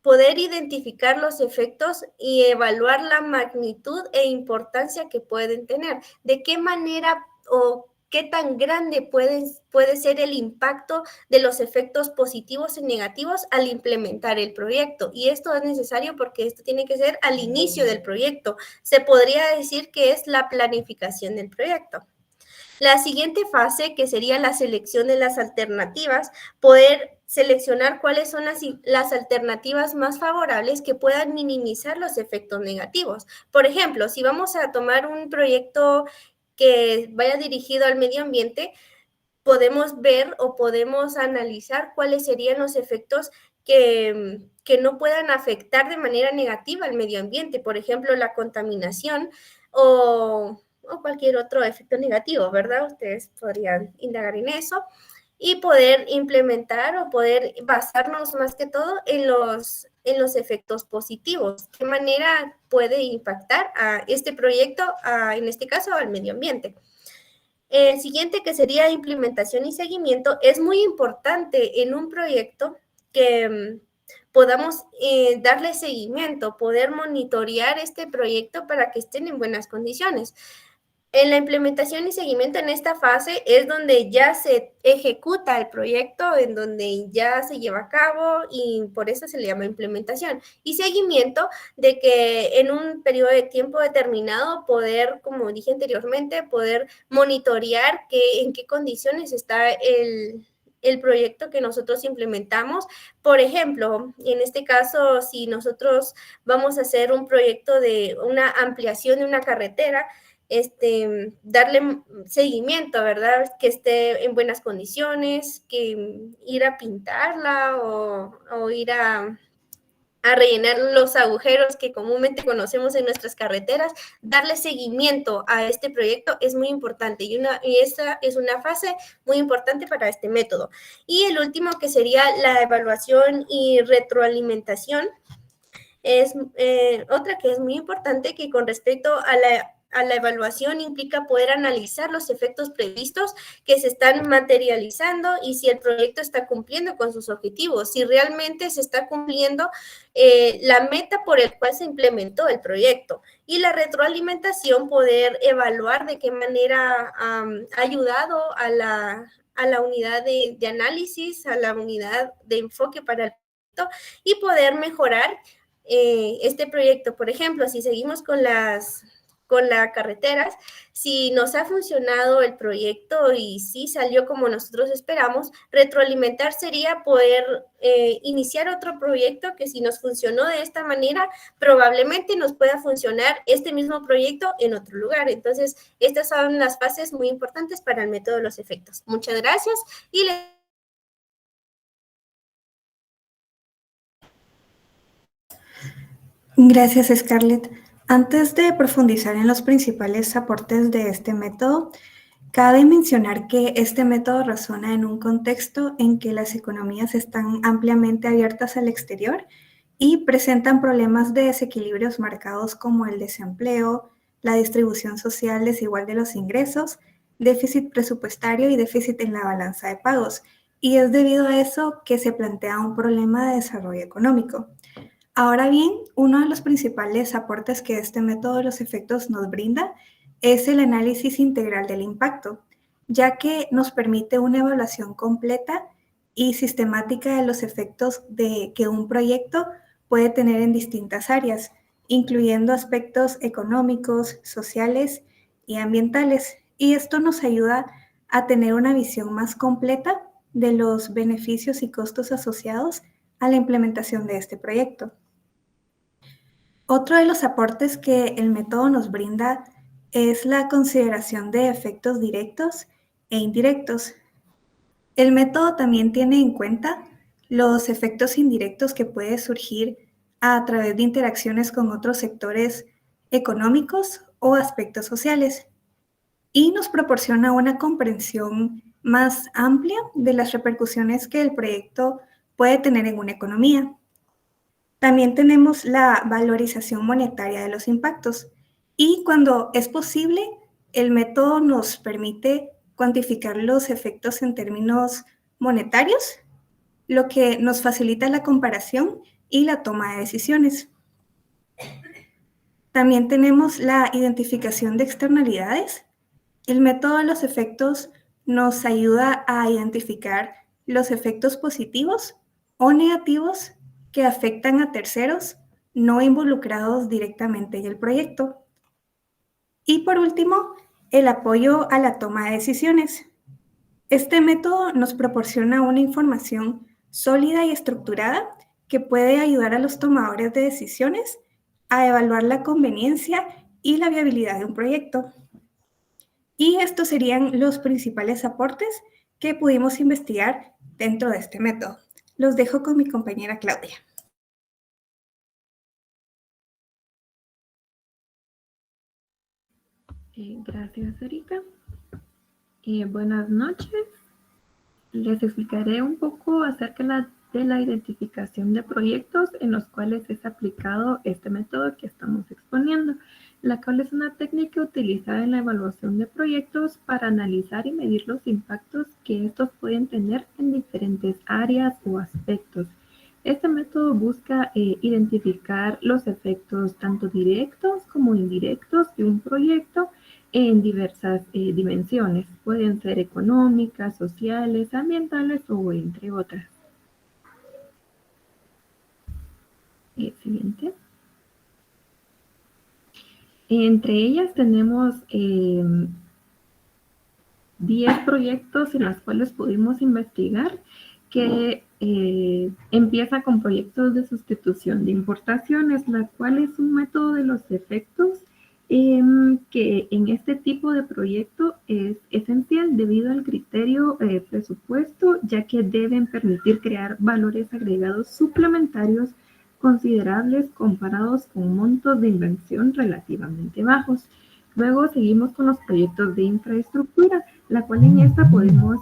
Poder identificar los efectos y evaluar la magnitud e importancia que pueden tener. ¿De qué manera o qué tan grande puede ser el impacto de los efectos positivos y negativos al implementar el proyecto? Y esto es necesario porque esto tiene que ser al inicio del proyecto. Se podría decir que es la planificación del proyecto. La siguiente fase, que sería la selección de las alternativas, poder seleccionar cuáles son las alternativas más favorables que puedan minimizar los efectos negativos. Por ejemplo, si vamos a tomar un proyecto que vaya dirigido al medio ambiente, podemos ver o podemos analizar cuáles serían los efectos que no puedan afectar de manera negativa al medio ambiente. Por ejemplo, la contaminación o cualquier otro efecto negativo, ¿verdad? Ustedes podrían indagar en eso y poder implementar o poder basarnos más que todo en los efectos positivos. ¿Qué manera puede impactar a este proyecto, en este caso al medio ambiente? El siguiente, que sería implementación y seguimiento, es muy importante en un proyecto que podamos darle seguimiento, poder monitorear este proyecto para que estén en buenas condiciones. En la implementación y seguimiento, en esta fase, es donde ya se ejecuta el proyecto, en donde ya se lleva a cabo y por eso se le llama implementación. Y seguimiento de que en un periodo de tiempo determinado poder, como dije anteriormente, poder monitorear en qué condiciones está el proyecto que nosotros implementamos. Por ejemplo, en este caso, si nosotros vamos a hacer un proyecto de una ampliación de una carretera, darle seguimiento, ¿verdad? Que esté en buenas condiciones, que ir a pintarla o ir a rellenar los agujeros que comúnmente conocemos en nuestras carreteras, darle seguimiento a este proyecto es muy importante y esa es una fase muy importante para este método. Y el último, que sería la evaluación y retroalimentación, es otra que es muy importante, que con respecto a la evaluación implica poder analizar los efectos previstos que se están materializando y si el proyecto está cumpliendo con sus objetivos, si realmente se está cumpliendo la meta por el cual se implementó el proyecto. Y la retroalimentación, poder evaluar de qué manera ha ayudado a la unidad de análisis, a la unidad de enfoque para el proyecto y poder mejorar este proyecto. Por ejemplo, si seguimos con las carreteras, si nos ha funcionado el proyecto y si salió como nosotros esperamos, retroalimentar sería poder iniciar otro proyecto que si nos funcionó de esta manera, probablemente nos pueda funcionar este mismo proyecto en otro lugar. Entonces, estas son las fases muy importantes para el método de los efectos. Muchas gracias y Gracias, Scarlett. Antes de profundizar en los principales aportes de este método, cabe mencionar que este método razona en un contexto en que las economías están ampliamente abiertas al exterior y presentan problemas de desequilibrios marcados como el desempleo, la distribución social desigual de los ingresos, déficit presupuestario y déficit en la balanza de pagos. Y es debido a eso que se plantea un problema de desarrollo económico. Ahora bien, uno de los principales aportes que este método de los efectos nos brinda es el análisis integral del impacto, ya que nos permite una evaluación completa y sistemática de los efectos que un proyecto puede tener en distintas áreas, incluyendo aspectos económicos, sociales y ambientales. Y esto nos ayuda a tener una visión más completa de los beneficios y costos asociados a la implementación de este proyecto. Otro de los aportes que el método nos brinda es la consideración de efectos directos e indirectos. El método también tiene en cuenta los efectos indirectos que pueden surgir a través de interacciones con otros sectores económicos o aspectos sociales y nos proporciona una comprensión más amplia de las repercusiones que el proyecto puede tener en una economía. También tenemos la valorización monetaria de los impactos y cuando es posible, el método nos permite cuantificar los efectos en términos monetarios, lo que nos facilita la comparación y la toma de decisiones. También tenemos la identificación de externalidades. El método de los efectos nos ayuda a identificar los efectos positivos o negativos que afectan a terceros no involucrados directamente en el proyecto. Y por último, el apoyo a la toma de decisiones. Este método nos proporciona una información sólida y estructurada que puede ayudar a los tomadores de decisiones a evaluar la conveniencia y la viabilidad de un proyecto. Y estos serían los principales aportes que pudimos investigar dentro de este método. Los dejo con mi compañera Claudia. Gracias, Erika. Buenas noches. Les explicaré un poco acerca de la identificación de proyectos en los cuales es aplicado este método que estamos exponiendo, la cual es una técnica utilizada en la evaluación de proyectos para analizar y medir los impactos que estos pueden tener en diferentes áreas o aspectos. Este método busca identificar los efectos tanto directos como indirectos de un proyecto en diversas dimensiones. Pueden ser económicas, sociales, ambientales o entre otras. Siguiente. Entre ellas tenemos 10 proyectos en los cuales pudimos investigar que empieza con proyectos de sustitución de importaciones, la cual es un método de los efectos que en este tipo de proyecto es esencial debido al criterio presupuesto, ya que deben permitir crear valores agregados suplementarios considerables comparados con montos de inversión relativamente bajos. Luego seguimos con los proyectos de infraestructura, la cual en esta podemos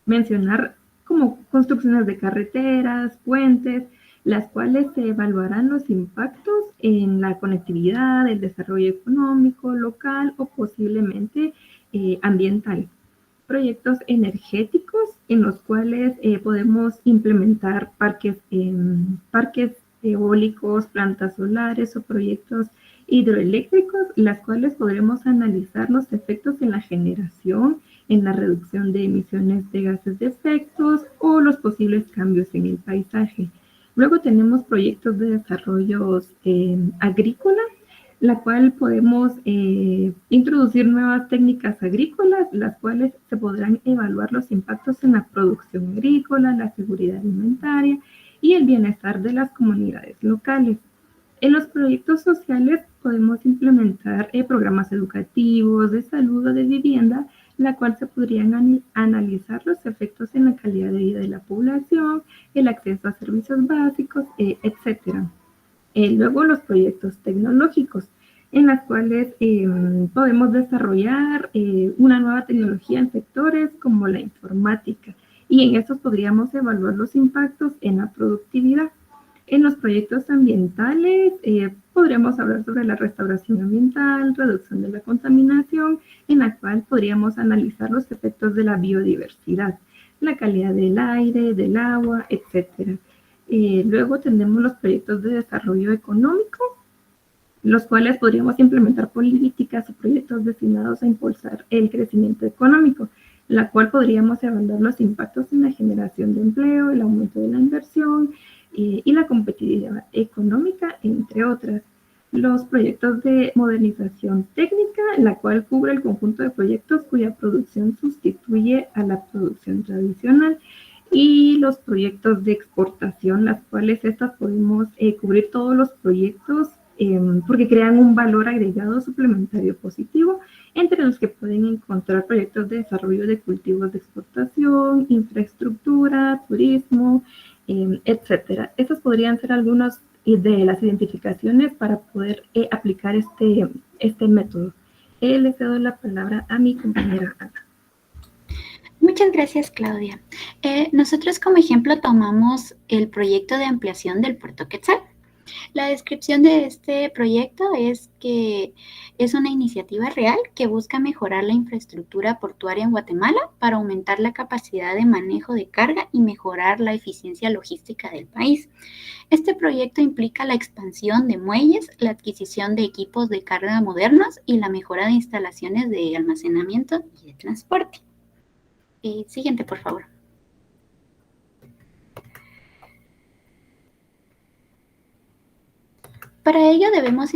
mencionar como construcciones de carreteras, puentes, las cuales se evaluarán los impactos en la conectividad, el desarrollo económico, local o posiblemente ambiental. Proyectos energéticos en los cuales podemos implementar parques eólicos, plantas solares o proyectos hidroeléctricos, las cuales podremos analizar los efectos en la generación, en la reducción de emisiones de gases de efectos o los posibles cambios en el paisaje. Luego tenemos proyectos de desarrollo agrícola, la cual podemos introducir nuevas técnicas agrícolas, las cuales se podrán evaluar los impactos en la producción agrícola, la seguridad alimentaria y el bienestar de las comunidades locales. En los proyectos sociales podemos implementar programas educativos, de salud o de vivienda, la cual se podrían analizar los efectos en la calidad de vida de la población, el acceso a servicios básicos, etc. Luego los proyectos tecnológicos, en los cuales podemos desarrollar una nueva tecnología en sectores como la informática, y en estos podríamos evaluar los impactos en la productividad. En los proyectos ambientales podríamos hablar sobre la restauración ambiental, reducción de la contaminación, en la cual podríamos analizar los efectos de la biodiversidad, la calidad del aire, del agua, etc. Luego tenemos los proyectos de desarrollo económico, los cuales podríamos implementar políticas o proyectos destinados a impulsar el crecimiento económico, la cual podríamos evaluar los impactos en la generación de empleo, el aumento de la inversión y la competitividad económica, entre otras. Los proyectos de modernización técnica, la cual cubre el conjunto de proyectos cuya producción sustituye a la producción tradicional, y los proyectos de exportación, las cuales estas podemos cubrir todos los proyectos porque crean un valor agregado suplementario positivo, entre los que pueden encontrar proyectos de desarrollo de cultivos de exportación, infraestructura, turismo, etcétera. Estas podrían ser algunas de las identificaciones para poder aplicar este método. Le cedo la palabra a mi compañera Ana. Muchas gracias, Claudia. Nosotros como ejemplo tomamos el proyecto de ampliación del Puerto Quetzal. La descripción de este proyecto es que es una iniciativa real que busca mejorar la infraestructura portuaria en Guatemala para aumentar la capacidad de manejo de carga y mejorar la eficiencia logística del país. Este proyecto implica la expansión de muelles, la adquisición de equipos de carga modernos y la mejora de instalaciones de almacenamiento y de transporte. Siguiente, por favor. Para ello debemos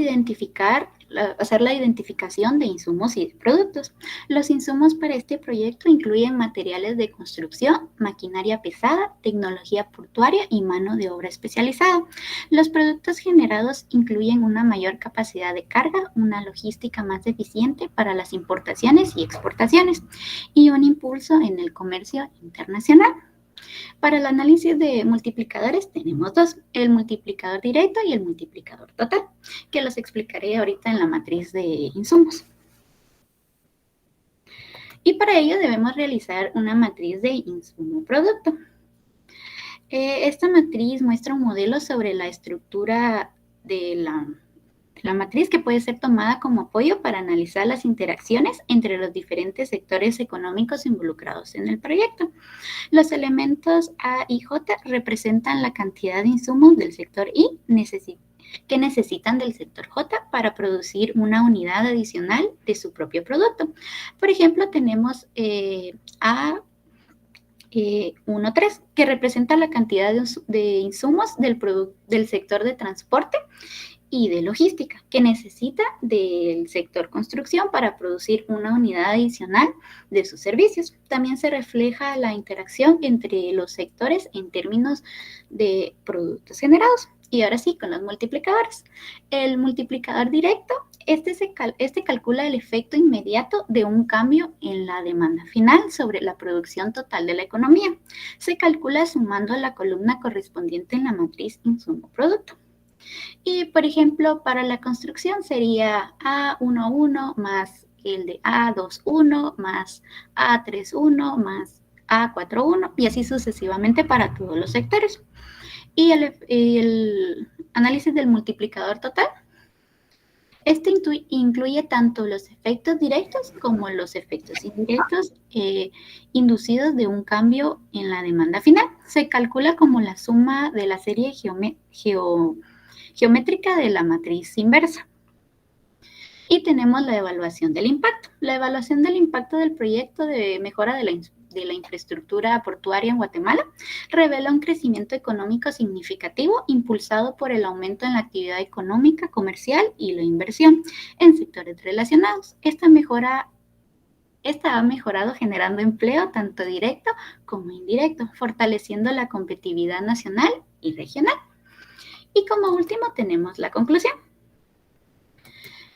hacer la identificación de insumos y de productos. Los insumos para este proyecto incluyen materiales de construcción, maquinaria pesada, tecnología portuaria y mano de obra especializada. Los productos generados incluyen una mayor capacidad de carga, una logística más eficiente para las importaciones y exportaciones y un impulso en el comercio internacional. Para el análisis de multiplicadores tenemos dos, el multiplicador directo y el multiplicador total, que los explicaré ahorita en la matriz de insumos. Y para ello debemos realizar una matriz de insumo-producto. Esta matriz muestra un modelo sobre la estructura de la matriz que puede ser tomada como apoyo para analizar las interacciones entre los diferentes sectores económicos involucrados en el proyecto. Los elementos A y J representan la cantidad de insumos del sector I que necesitan del sector J para producir una unidad adicional de su propio producto. Por ejemplo, tenemos A1.3, que representa la cantidad de insumos del sector de transporte, y de logística, que necesita del sector construcción para producir una unidad adicional de sus servicios. También se refleja la interacción entre los sectores en términos de productos generados. Y ahora sí, con los multiplicadores. El multiplicador directo, este calcula el efecto inmediato de un cambio en la demanda final sobre la producción total de la economía. Se calcula sumando la columna correspondiente en la matriz insumo-producto. Y, por ejemplo, para la construcción sería A11 más el de A21 más A31 más A41 y así sucesivamente para todos los sectores. Y el análisis del multiplicador total. Este incluye tanto los efectos directos como los efectos indirectos inducidos de un cambio en la demanda final. Se calcula como la suma de la serie geométrica de la matriz inversa. Y tenemos la evaluación del impacto. La evaluación del impacto del proyecto de mejora de la infraestructura portuaria en Guatemala revela un crecimiento económico significativo impulsado por el aumento en la actividad económica, comercial y la inversión en sectores relacionados. Esta ha mejorado generando empleo tanto directo como indirecto, fortaleciendo la competitividad nacional y regional. Y como último tenemos la conclusión.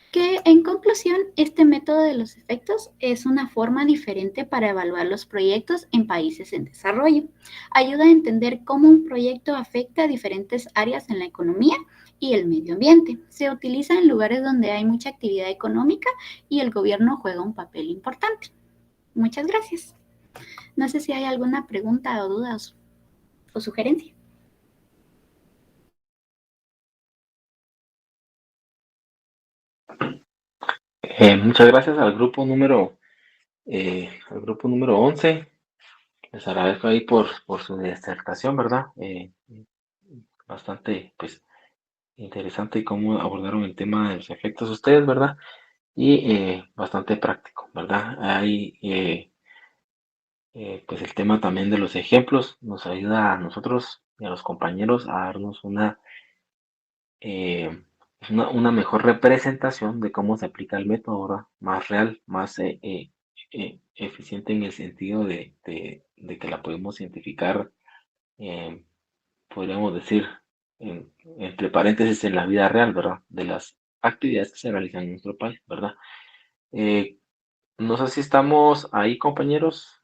Que en conclusión, este método de los efectos es una forma diferente para evaluar los proyectos en países en desarrollo. Ayuda a entender cómo un proyecto afecta a diferentes áreas en la economía y el medio ambiente. Se utiliza en lugares donde hay mucha actividad económica y el gobierno juega un papel importante. Muchas gracias. No sé si hay alguna pregunta o duda o sugerencia. Muchas gracias al grupo número 11. Les agradezco ahí por su disertación, ¿verdad? Bastante, pues, interesante cómo abordaron el tema de los efectos ustedes, ¿verdad? Y bastante práctico, ¿verdad? Ahí, pues, el tema también de los ejemplos nos ayuda a nosotros y a los compañeros a darnos una mejor representación de cómo se aplica el método, ¿verdad? Más real, más eficiente en el sentido de que la podemos identificar, podríamos decir, entre paréntesis, en la vida real, ¿verdad? De las actividades que se realizan en nuestro país, ¿verdad? No sé si estamos ahí, compañeros.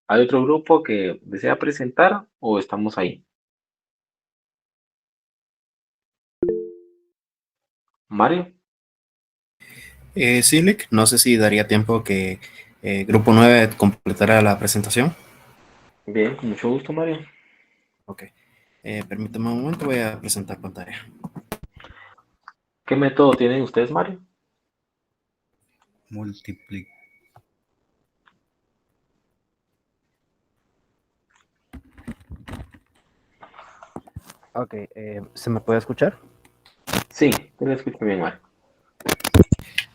¿Hay otro grupo que desea presentar o estamos ahí? Mario. Sí, Lick, no sé si daría tiempo que Grupo 9 completara la presentación. Bien, con mucho gusto, Mario. Ok. Permítame un momento, voy a presentar pantalla. ¿Qué método tienen ustedes, Mario? Multiplic. Ok, ¿se me puede escuchar? Sí, te lo escucho bien, Mario.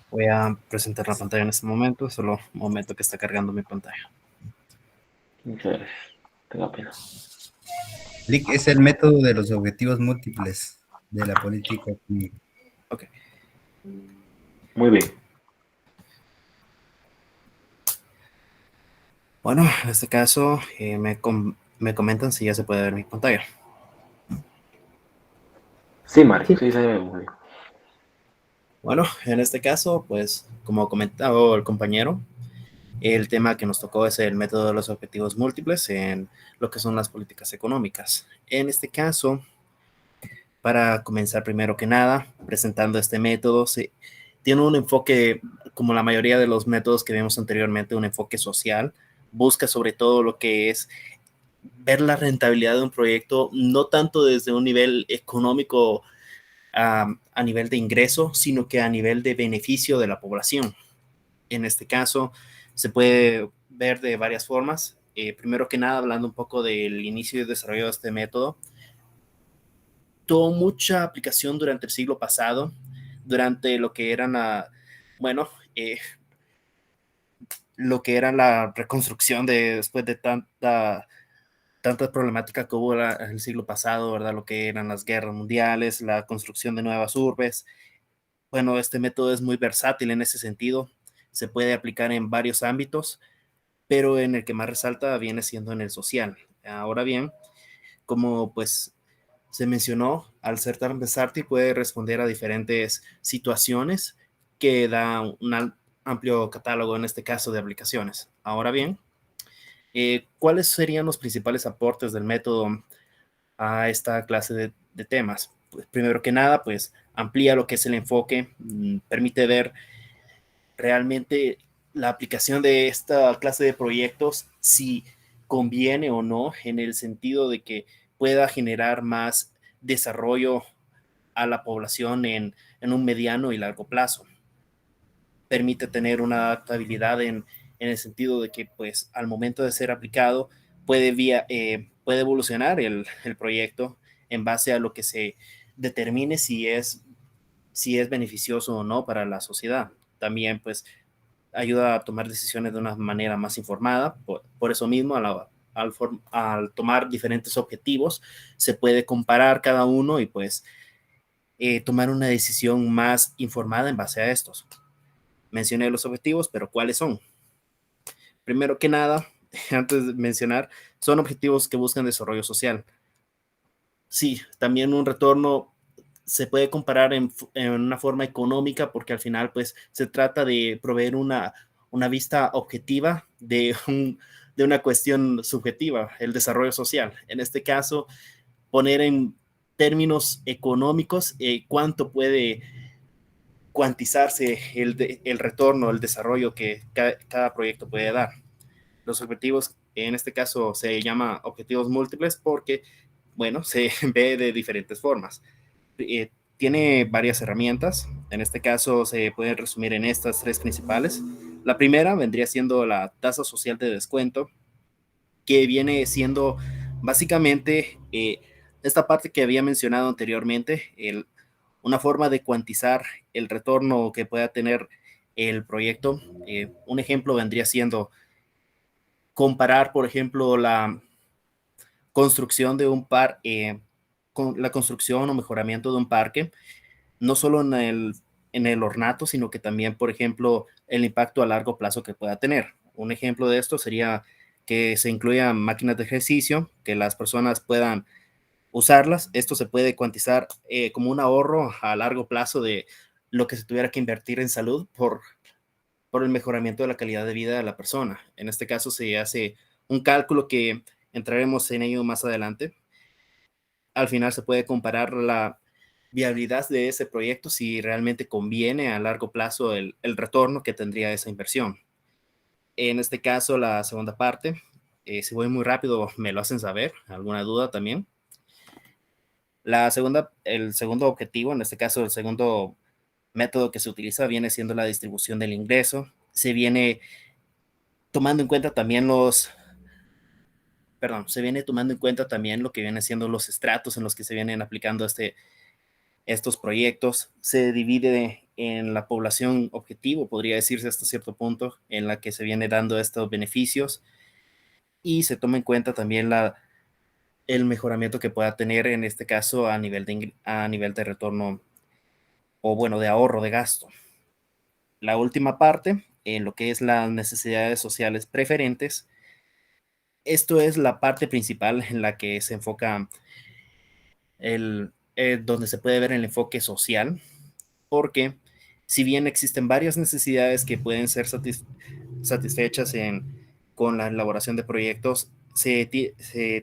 Voy a presentar la pantalla en este momento, solo un momento que está cargando mi pantalla. Muchas gracias. Tenga pena. LIC es el método de los objetivos múltiples de la política pública. Ok. Muy bien. Bueno, en este caso me comentan si ya se puede ver mi pantalla. Sí, Mario, sí se ve muy bien. Bueno, en este caso, pues, como comentaba el compañero, el tema que nos tocó es el método de los objetivos múltiples en lo que son las políticas económicas. En este caso, para comenzar primero que nada, presentando este método, tiene un enfoque, como la mayoría de los métodos que vimos anteriormente, un enfoque social. Busca sobre todo lo que es ver la rentabilidad de un proyecto, no tanto desde un nivel económico a nivel de ingreso, sino que a nivel de beneficio de la población. En este caso, se puede ver de varias formas. Primero que nada, hablando un poco del inicio y desarrollo de este método, tuvo mucha aplicación durante el siglo pasado, durante lo que eran lo que era la reconstrucción después de tanta tanta problemática que hubo el siglo pasado, ¿verdad? Lo que eran las guerras mundiales, la construcción de nuevas urbes. Bueno, este método es muy versátil en ese sentido, se puede aplicar en varios ámbitos, pero en el que más resalta viene siendo en el social. Ahora bien, como pues se mencionó, al ser tan versátil puede responder a diferentes situaciones que da un amplio catálogo, en este caso, de aplicaciones. Ahora bien, ¿cuáles serían los principales aportes del método a esta clase de temas? Pues, primero que nada, pues amplía lo que es el enfoque, permite ver realmente la aplicación de esta clase de proyectos, si conviene o no, en el sentido de que pueda generar más desarrollo a la población en un mediano y largo plazo. Permite tener una adaptabilidad en el sentido de que, pues, al momento de ser aplicado, puede evolucionar el proyecto en base a lo que se determine si es beneficioso o no para la sociedad. También, pues, ayuda a tomar decisiones de una manera más informada. Por eso mismo, al tomar diferentes objetivos, se puede comparar cada uno y pues tomar una decisión más informada en base a estos. Mencioné los objetivos, pero ¿cuáles son? Primero que nada, antes de mencionar, son objetivos que buscan desarrollo social. Sí, también un retorno se puede comparar en una forma económica, porque al final pues se trata de proveer una vista objetiva de una cuestión subjetiva, el desarrollo social. En este caso, poner en términos económicos cuánto puede cuantizarse el retorno, el desarrollo que cada proyecto puede dar. Los objetivos, en este caso, se llama objetivos múltiples porque, bueno, se ve de diferentes formas. Tiene varias herramientas. En este caso, se pueden resumir en estas tres principales. La primera vendría siendo la tasa social de descuento, que viene siendo básicamente esta parte que había mencionado anteriormente, una forma de cuantizar el retorno que pueda tener el proyecto. Un ejemplo vendría siendo comparar, por ejemplo, la construcción de un con la construcción o mejoramiento de un parque, no solo en el ornato, sino que también, por ejemplo, el impacto a largo plazo que pueda tener. Un ejemplo de esto sería que se incluyan máquinas de ejercicio, que las personas puedan usarlas. Esto se puede cuantizar como un ahorro a largo plazo de lo que se tuviera que invertir en salud por el mejoramiento de la calidad de vida de la persona. En este caso se hace un cálculo que entraremos en ello más adelante. Al final se puede comparar la viabilidad de ese proyecto, si realmente conviene a largo plazo el retorno que tendría esa inversión. En este caso, la segunda parte, si voy muy rápido, me lo hacen saber. ¿Alguna duda también? El segundo objetivo, en este caso, el segundo método que se utiliza viene siendo la distribución del ingreso. Se viene tomando en cuenta también se viene tomando en cuenta también lo que vienen siendo los estratos en los que se vienen aplicando estos proyectos. Se divide en la población objetivo, podría decirse hasta cierto punto, en la que se viene dando estos beneficios, y se toma en cuenta también el mejoramiento que pueda tener, en este caso, a nivel de retorno, o bueno, de ahorro de gasto. La última parte, en lo que es las necesidades sociales preferentes, esto es la parte principal en la que se enfoca donde se puede ver el enfoque social, porque si bien existen varias necesidades que pueden ser satisfechas con la elaboración de proyectos, se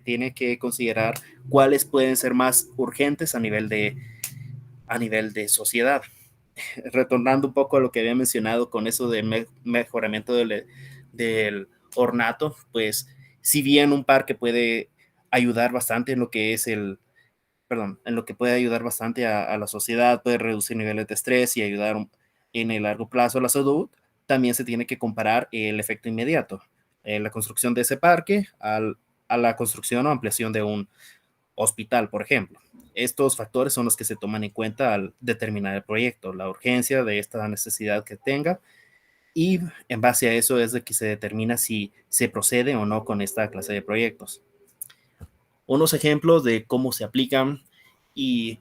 tiene que considerar cuáles pueden ser más urgentes a nivel de sociedad. Retornando un poco a lo que había mencionado con eso de mejoramiento del ornato, pues si bien un parque puede ayudar bastante en lo que es en lo que puede ayudar bastante a la sociedad, puede reducir niveles de estrés y ayudar en el largo plazo a la salud, también se tiene que comparar el efecto inmediato, la construcción de ese parque a la construcción o ampliación de un hospital, por ejemplo. Estos factores son los que se toman en cuenta al determinar el proyecto, la urgencia de esta necesidad que tenga, y en base a eso es de que se determina si se procede o no con esta clase de proyectos. unos ejemplos de cómo se aplican y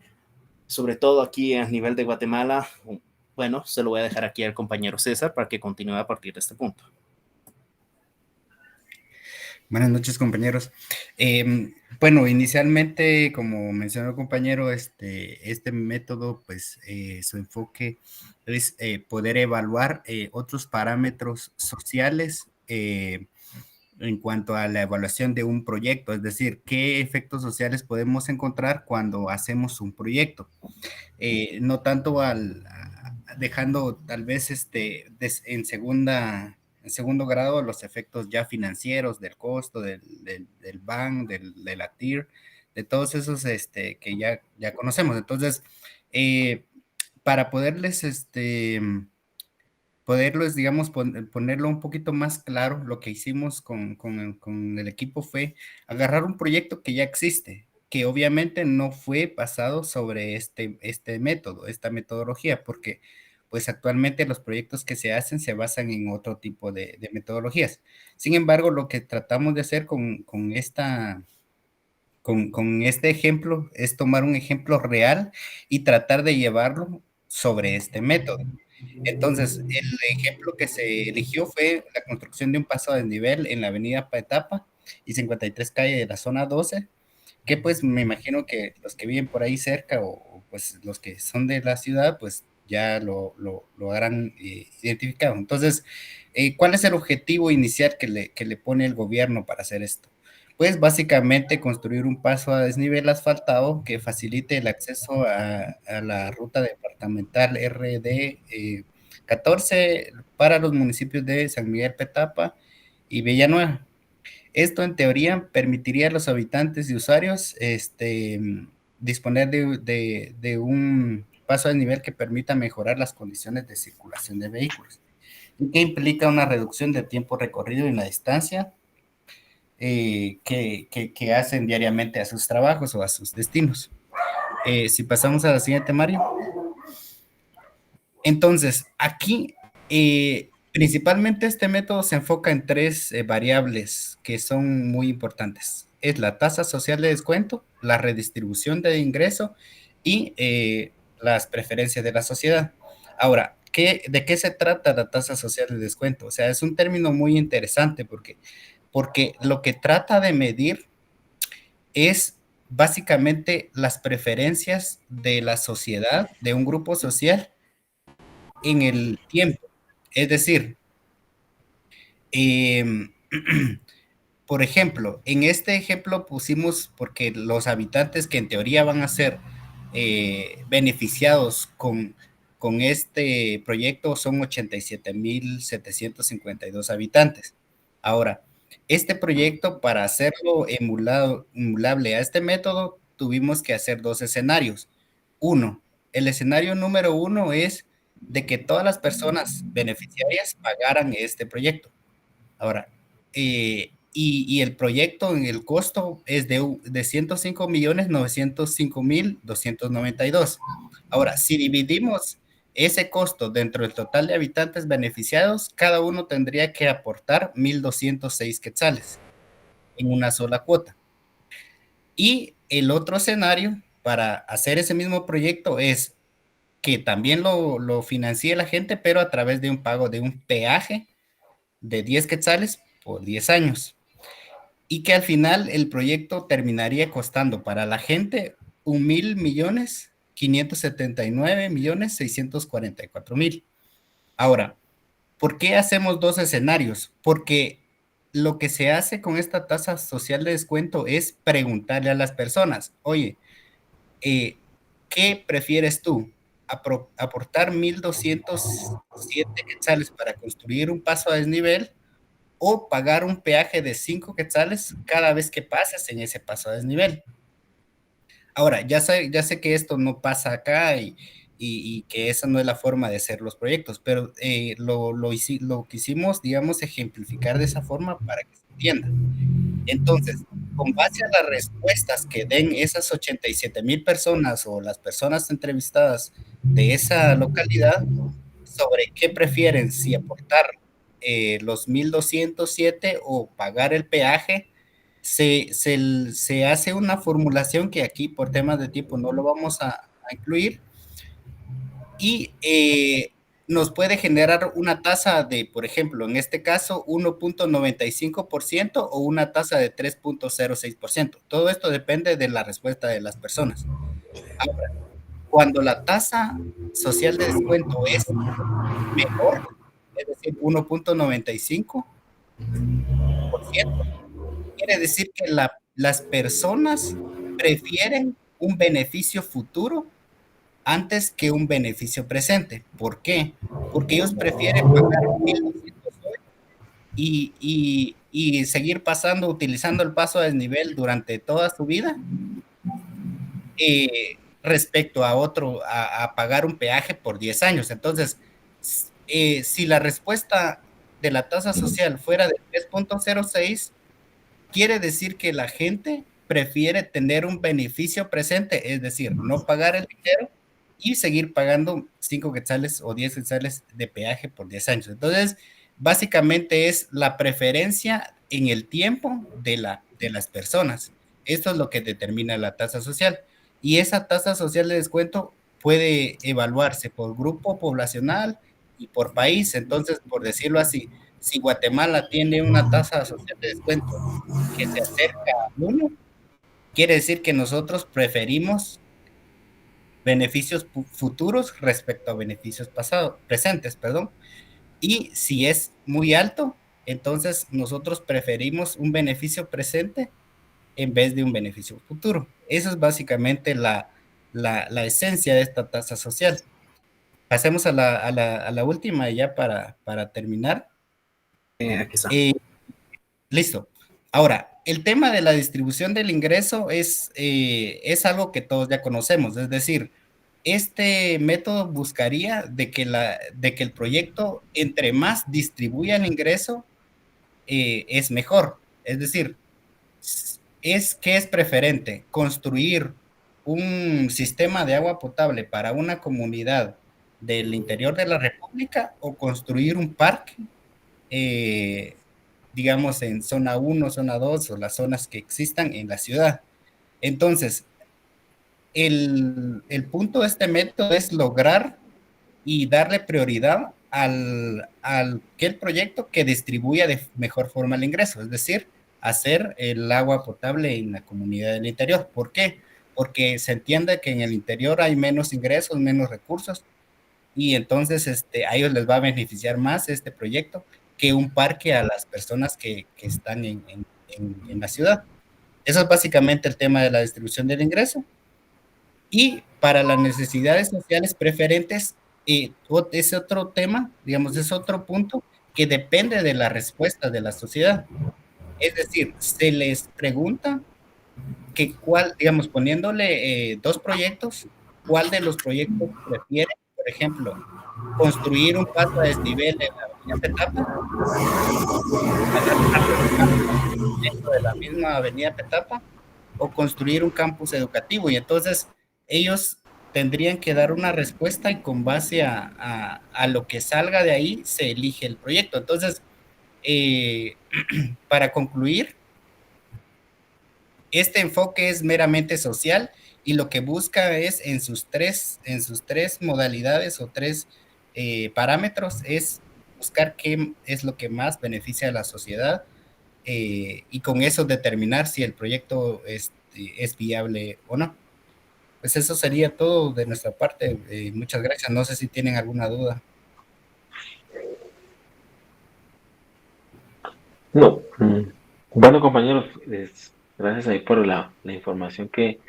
sobre todo aquí a nivel de Guatemala, bueno, se lo voy a dejar aquí al compañero César para que continúe a partir de este punto. Buenas noches, compañeros. Bueno, inicialmente, como mencionó el compañero, este método, pues su enfoque es poder evaluar otros parámetros sociales en cuanto a la evaluación de un proyecto, es decir, qué efectos sociales podemos encontrar cuando hacemos un proyecto. No tanto dejando tal vez en segundo grado los efectos ya financieros del costo, del BAN, de la TIR, de todos esos que ya conocemos. Entonces, para poderlos, digamos, ponerlo un poquito más claro, lo que hicimos con el equipo fue agarrar un proyecto que ya existe, que obviamente no fue basado sobre este método, esta metodología, porque pues actualmente los proyectos que se hacen se basan en otro tipo de metodologías. Sin embargo, lo que tratamos de hacer con este ejemplo es tomar un ejemplo real y tratar de llevarlo sobre este método. Entonces, el ejemplo que se eligió fue la construcción de un paso a desnivel en la avenida Paetapa y 53 calle de la zona 12, que pues me imagino que los que viven por ahí cerca o pues los que son de la ciudad, pues ya lo habrán identificado. Entonces, ¿cuál es el objetivo inicial que le pone el gobierno para hacer esto? Pues básicamente construir un paso a desnivel asfaltado que facilite el acceso a la ruta departamental RD 14 para los municipios de San Miguel Petapa y Villanueva. Esto en teoría permitiría a los habitantes y usuarios disponer de un paso a desnivel que permita mejorar las condiciones de circulación de vehículos y que implica una reducción del tiempo recorrido en la distancia que hacen diariamente a sus trabajos o a sus destinos. Si pasamos a la siguiente, Mario. Entonces, aquí principalmente este método se enfoca en tres variables que son muy importantes. Es la tasa social de descuento, la redistribución de ingreso y las preferencias de la sociedad. Ahora, ¿de qué se trata la tasa social de descuento? O sea, es un término muy interesante porque lo que trata de medir es básicamente las preferencias de la sociedad, de un grupo social en el tiempo. Es decir, por ejemplo, en este ejemplo pusimos porque los habitantes que en teoría van a ser beneficiados con este proyecto son 87,752 habitantes. Ahora, este proyecto, para hacerlo emulable a este método, tuvimos que hacer dos escenarios. El escenario número 1 es de que todas las personas beneficiarias pagaran este proyecto. Ahora, y el proyecto en el costo es de 105,905,292. Ahora, si dividimos ese costo dentro del total de habitantes beneficiados, cada uno tendría que aportar 1,206 quetzales en una sola cuota. Y el otro escenario para hacer ese mismo proyecto es que también lo financie la gente, pero a través de un pago de un peaje de 10 quetzales por 10 años. Y que al final el proyecto terminaría costando para la gente 1,579,644,000. Ahora, ¿por qué hacemos dos escenarios? Porque lo que se hace con esta tasa social de descuento es preguntarle a las personas, oye, ¿qué prefieres tú? ¿Aportar 1,207 quetzales para construir un paso a desnivel o pagar un peaje de 5 quetzales cada vez que pases en ese paso a desnivel? Ahora, ya sé que esto no pasa acá y que esa no es la forma de hacer los proyectos, pero lo quisimos, digamos, ejemplificar de esa forma para que se entienda. Entonces, con base a las respuestas que den esas 87,000 personas o las personas entrevistadas de esa localidad sobre qué prefieren, si aportar los 1,207 o pagar el peaje, se hace una formulación que aquí por temas de tiempo no lo vamos a incluir, y nos puede generar una tasa de, por ejemplo, en este caso, 1.95% o una tasa de 3.06%. Todo esto depende de la respuesta de las personas. Ahora, cuando la tasa social de descuento es menor, es decir, 1.95%, quiere decir que las personas prefieren un beneficio futuro antes que un beneficio presente. ¿Por qué? Porque ellos prefieren pagar 1.200 hoy y seguir utilizando el paso a desnivel durante toda su vida, respecto a pagar un peaje por 10 años. Entonces, si la respuesta de la tasa social fuera de 3.06, quiere decir que la gente prefiere tener un beneficio presente, es decir, no pagar el dinero y seguir pagando 5 quetzales o 10 quetzales de peaje por 10 años. Entonces, básicamente es la preferencia en el tiempo de las personas. Esto es lo que determina la tasa social. Y esa tasa social de descuento puede evaluarse por grupo poblacional y por país. Entonces, por decirlo así, si Guatemala tiene una tasa social de descuento que se acerca a 1, quiere decir que nosotros preferimos beneficios futuros respecto a beneficios presentes. Y si es muy alto, entonces nosotros preferimos un beneficio presente en vez de un beneficio futuro. Eso es básicamente la esencia de esta tasa social. Pasemos a la última ya para terminar. Aquí está. Listo. Ahora, el tema de la distribución del ingreso es algo que todos ya conocemos, es decir, este método buscaría de que el proyecto, entre más distribuya el ingreso, es mejor. Es decir, ¿qué es preferente? ¿Construir un sistema de agua potable para una comunidad del interior de la República o construir un parque, digamos, en zona 1, zona 2 o las zonas que existan en la ciudad? Entonces, el punto de este método es lograr y darle prioridad al aquel proyecto que distribuya de mejor forma el ingreso, es decir, hacer el agua potable en la comunidad del interior. ¿Por qué? Porque se entiende que en el interior hay menos ingresos, menos recursos, y entonces a ellos les va a beneficiar más este proyecto que un parque a las personas que están en la ciudad. Eso es básicamente el tema de la distribución del ingreso. Y para las necesidades sociales preferentes, es otro tema, digamos, es otro punto que depende de la respuesta de la sociedad. Es decir, se les pregunta que digamos, poniéndole 2 proyectos, ¿cuál de los proyectos prefiere? Por ejemplo, construir un paso a desnivel en la avenida Petapa, dentro de la misma avenida Petapa, o construir un campus educativo. Y entonces ellos tendrían que dar una respuesta y con base a lo que salga de ahí se elige el proyecto. Entonces, para concluir, este enfoque es meramente social y lo que busca es en sus tres modalidades o 3 parámetros es buscar qué es lo que más beneficia a la sociedad, y con eso determinar si el proyecto es viable o no. Pues eso sería todo de nuestra parte. Muchas gracias. No sé si tienen alguna duda. No. Bueno, compañeros, gracias ahí por la información que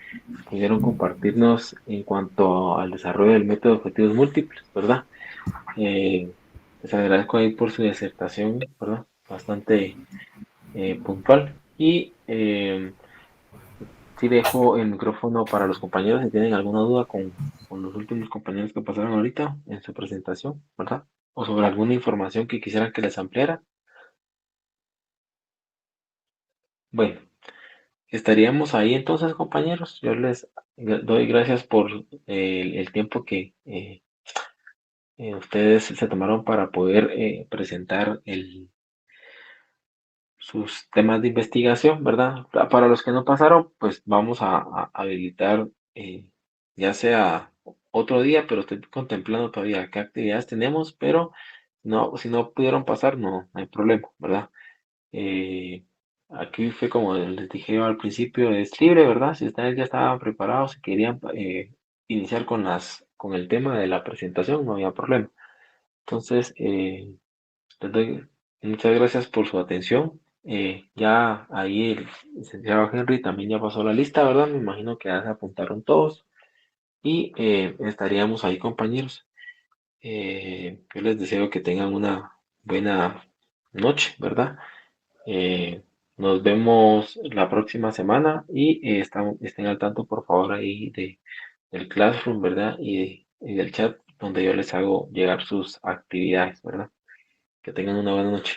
pudieron compartirnos en cuanto al desarrollo del método de objetivos múltiples, ¿verdad? Les agradezco ahí por su disertación, ¿verdad? Bastante puntual. Y sí dejo el micrófono para los compañeros si tienen alguna duda con los últimos compañeros que pasaron ahorita en su presentación, ¿verdad? O sobre alguna información que quisieran que les ampliara. Bueno, estaríamos ahí entonces, compañeros. Yo les doy gracias por el tiempo que ustedes se tomaron para poder presentar sus temas de investigación, ¿verdad? Para los que no pasaron, pues vamos a habilitar ya sea otro día, pero estoy contemplando todavía qué actividades tenemos, pero no, si no pudieron pasar, no hay problema, ¿verdad? Aquí fue como les dije yo al principio, es libre, ¿verdad? Si ustedes ya estaban preparados, si querían iniciar con el tema de la presentación, no había problema. Entonces, les doy muchas gracias por su atención. Ya ahí el licenciado Henry también ya pasó la lista, ¿verdad? Me imagino que ya se apuntaron todos y estaríamos ahí, compañeros. Yo les deseo que tengan una buena noche, ¿verdad? Nos vemos la próxima semana y estén al tanto, por favor, ahí del Classroom, ¿verdad? Y del chat donde yo les hago llegar sus actividades, ¿verdad? Que tengan una buena noche.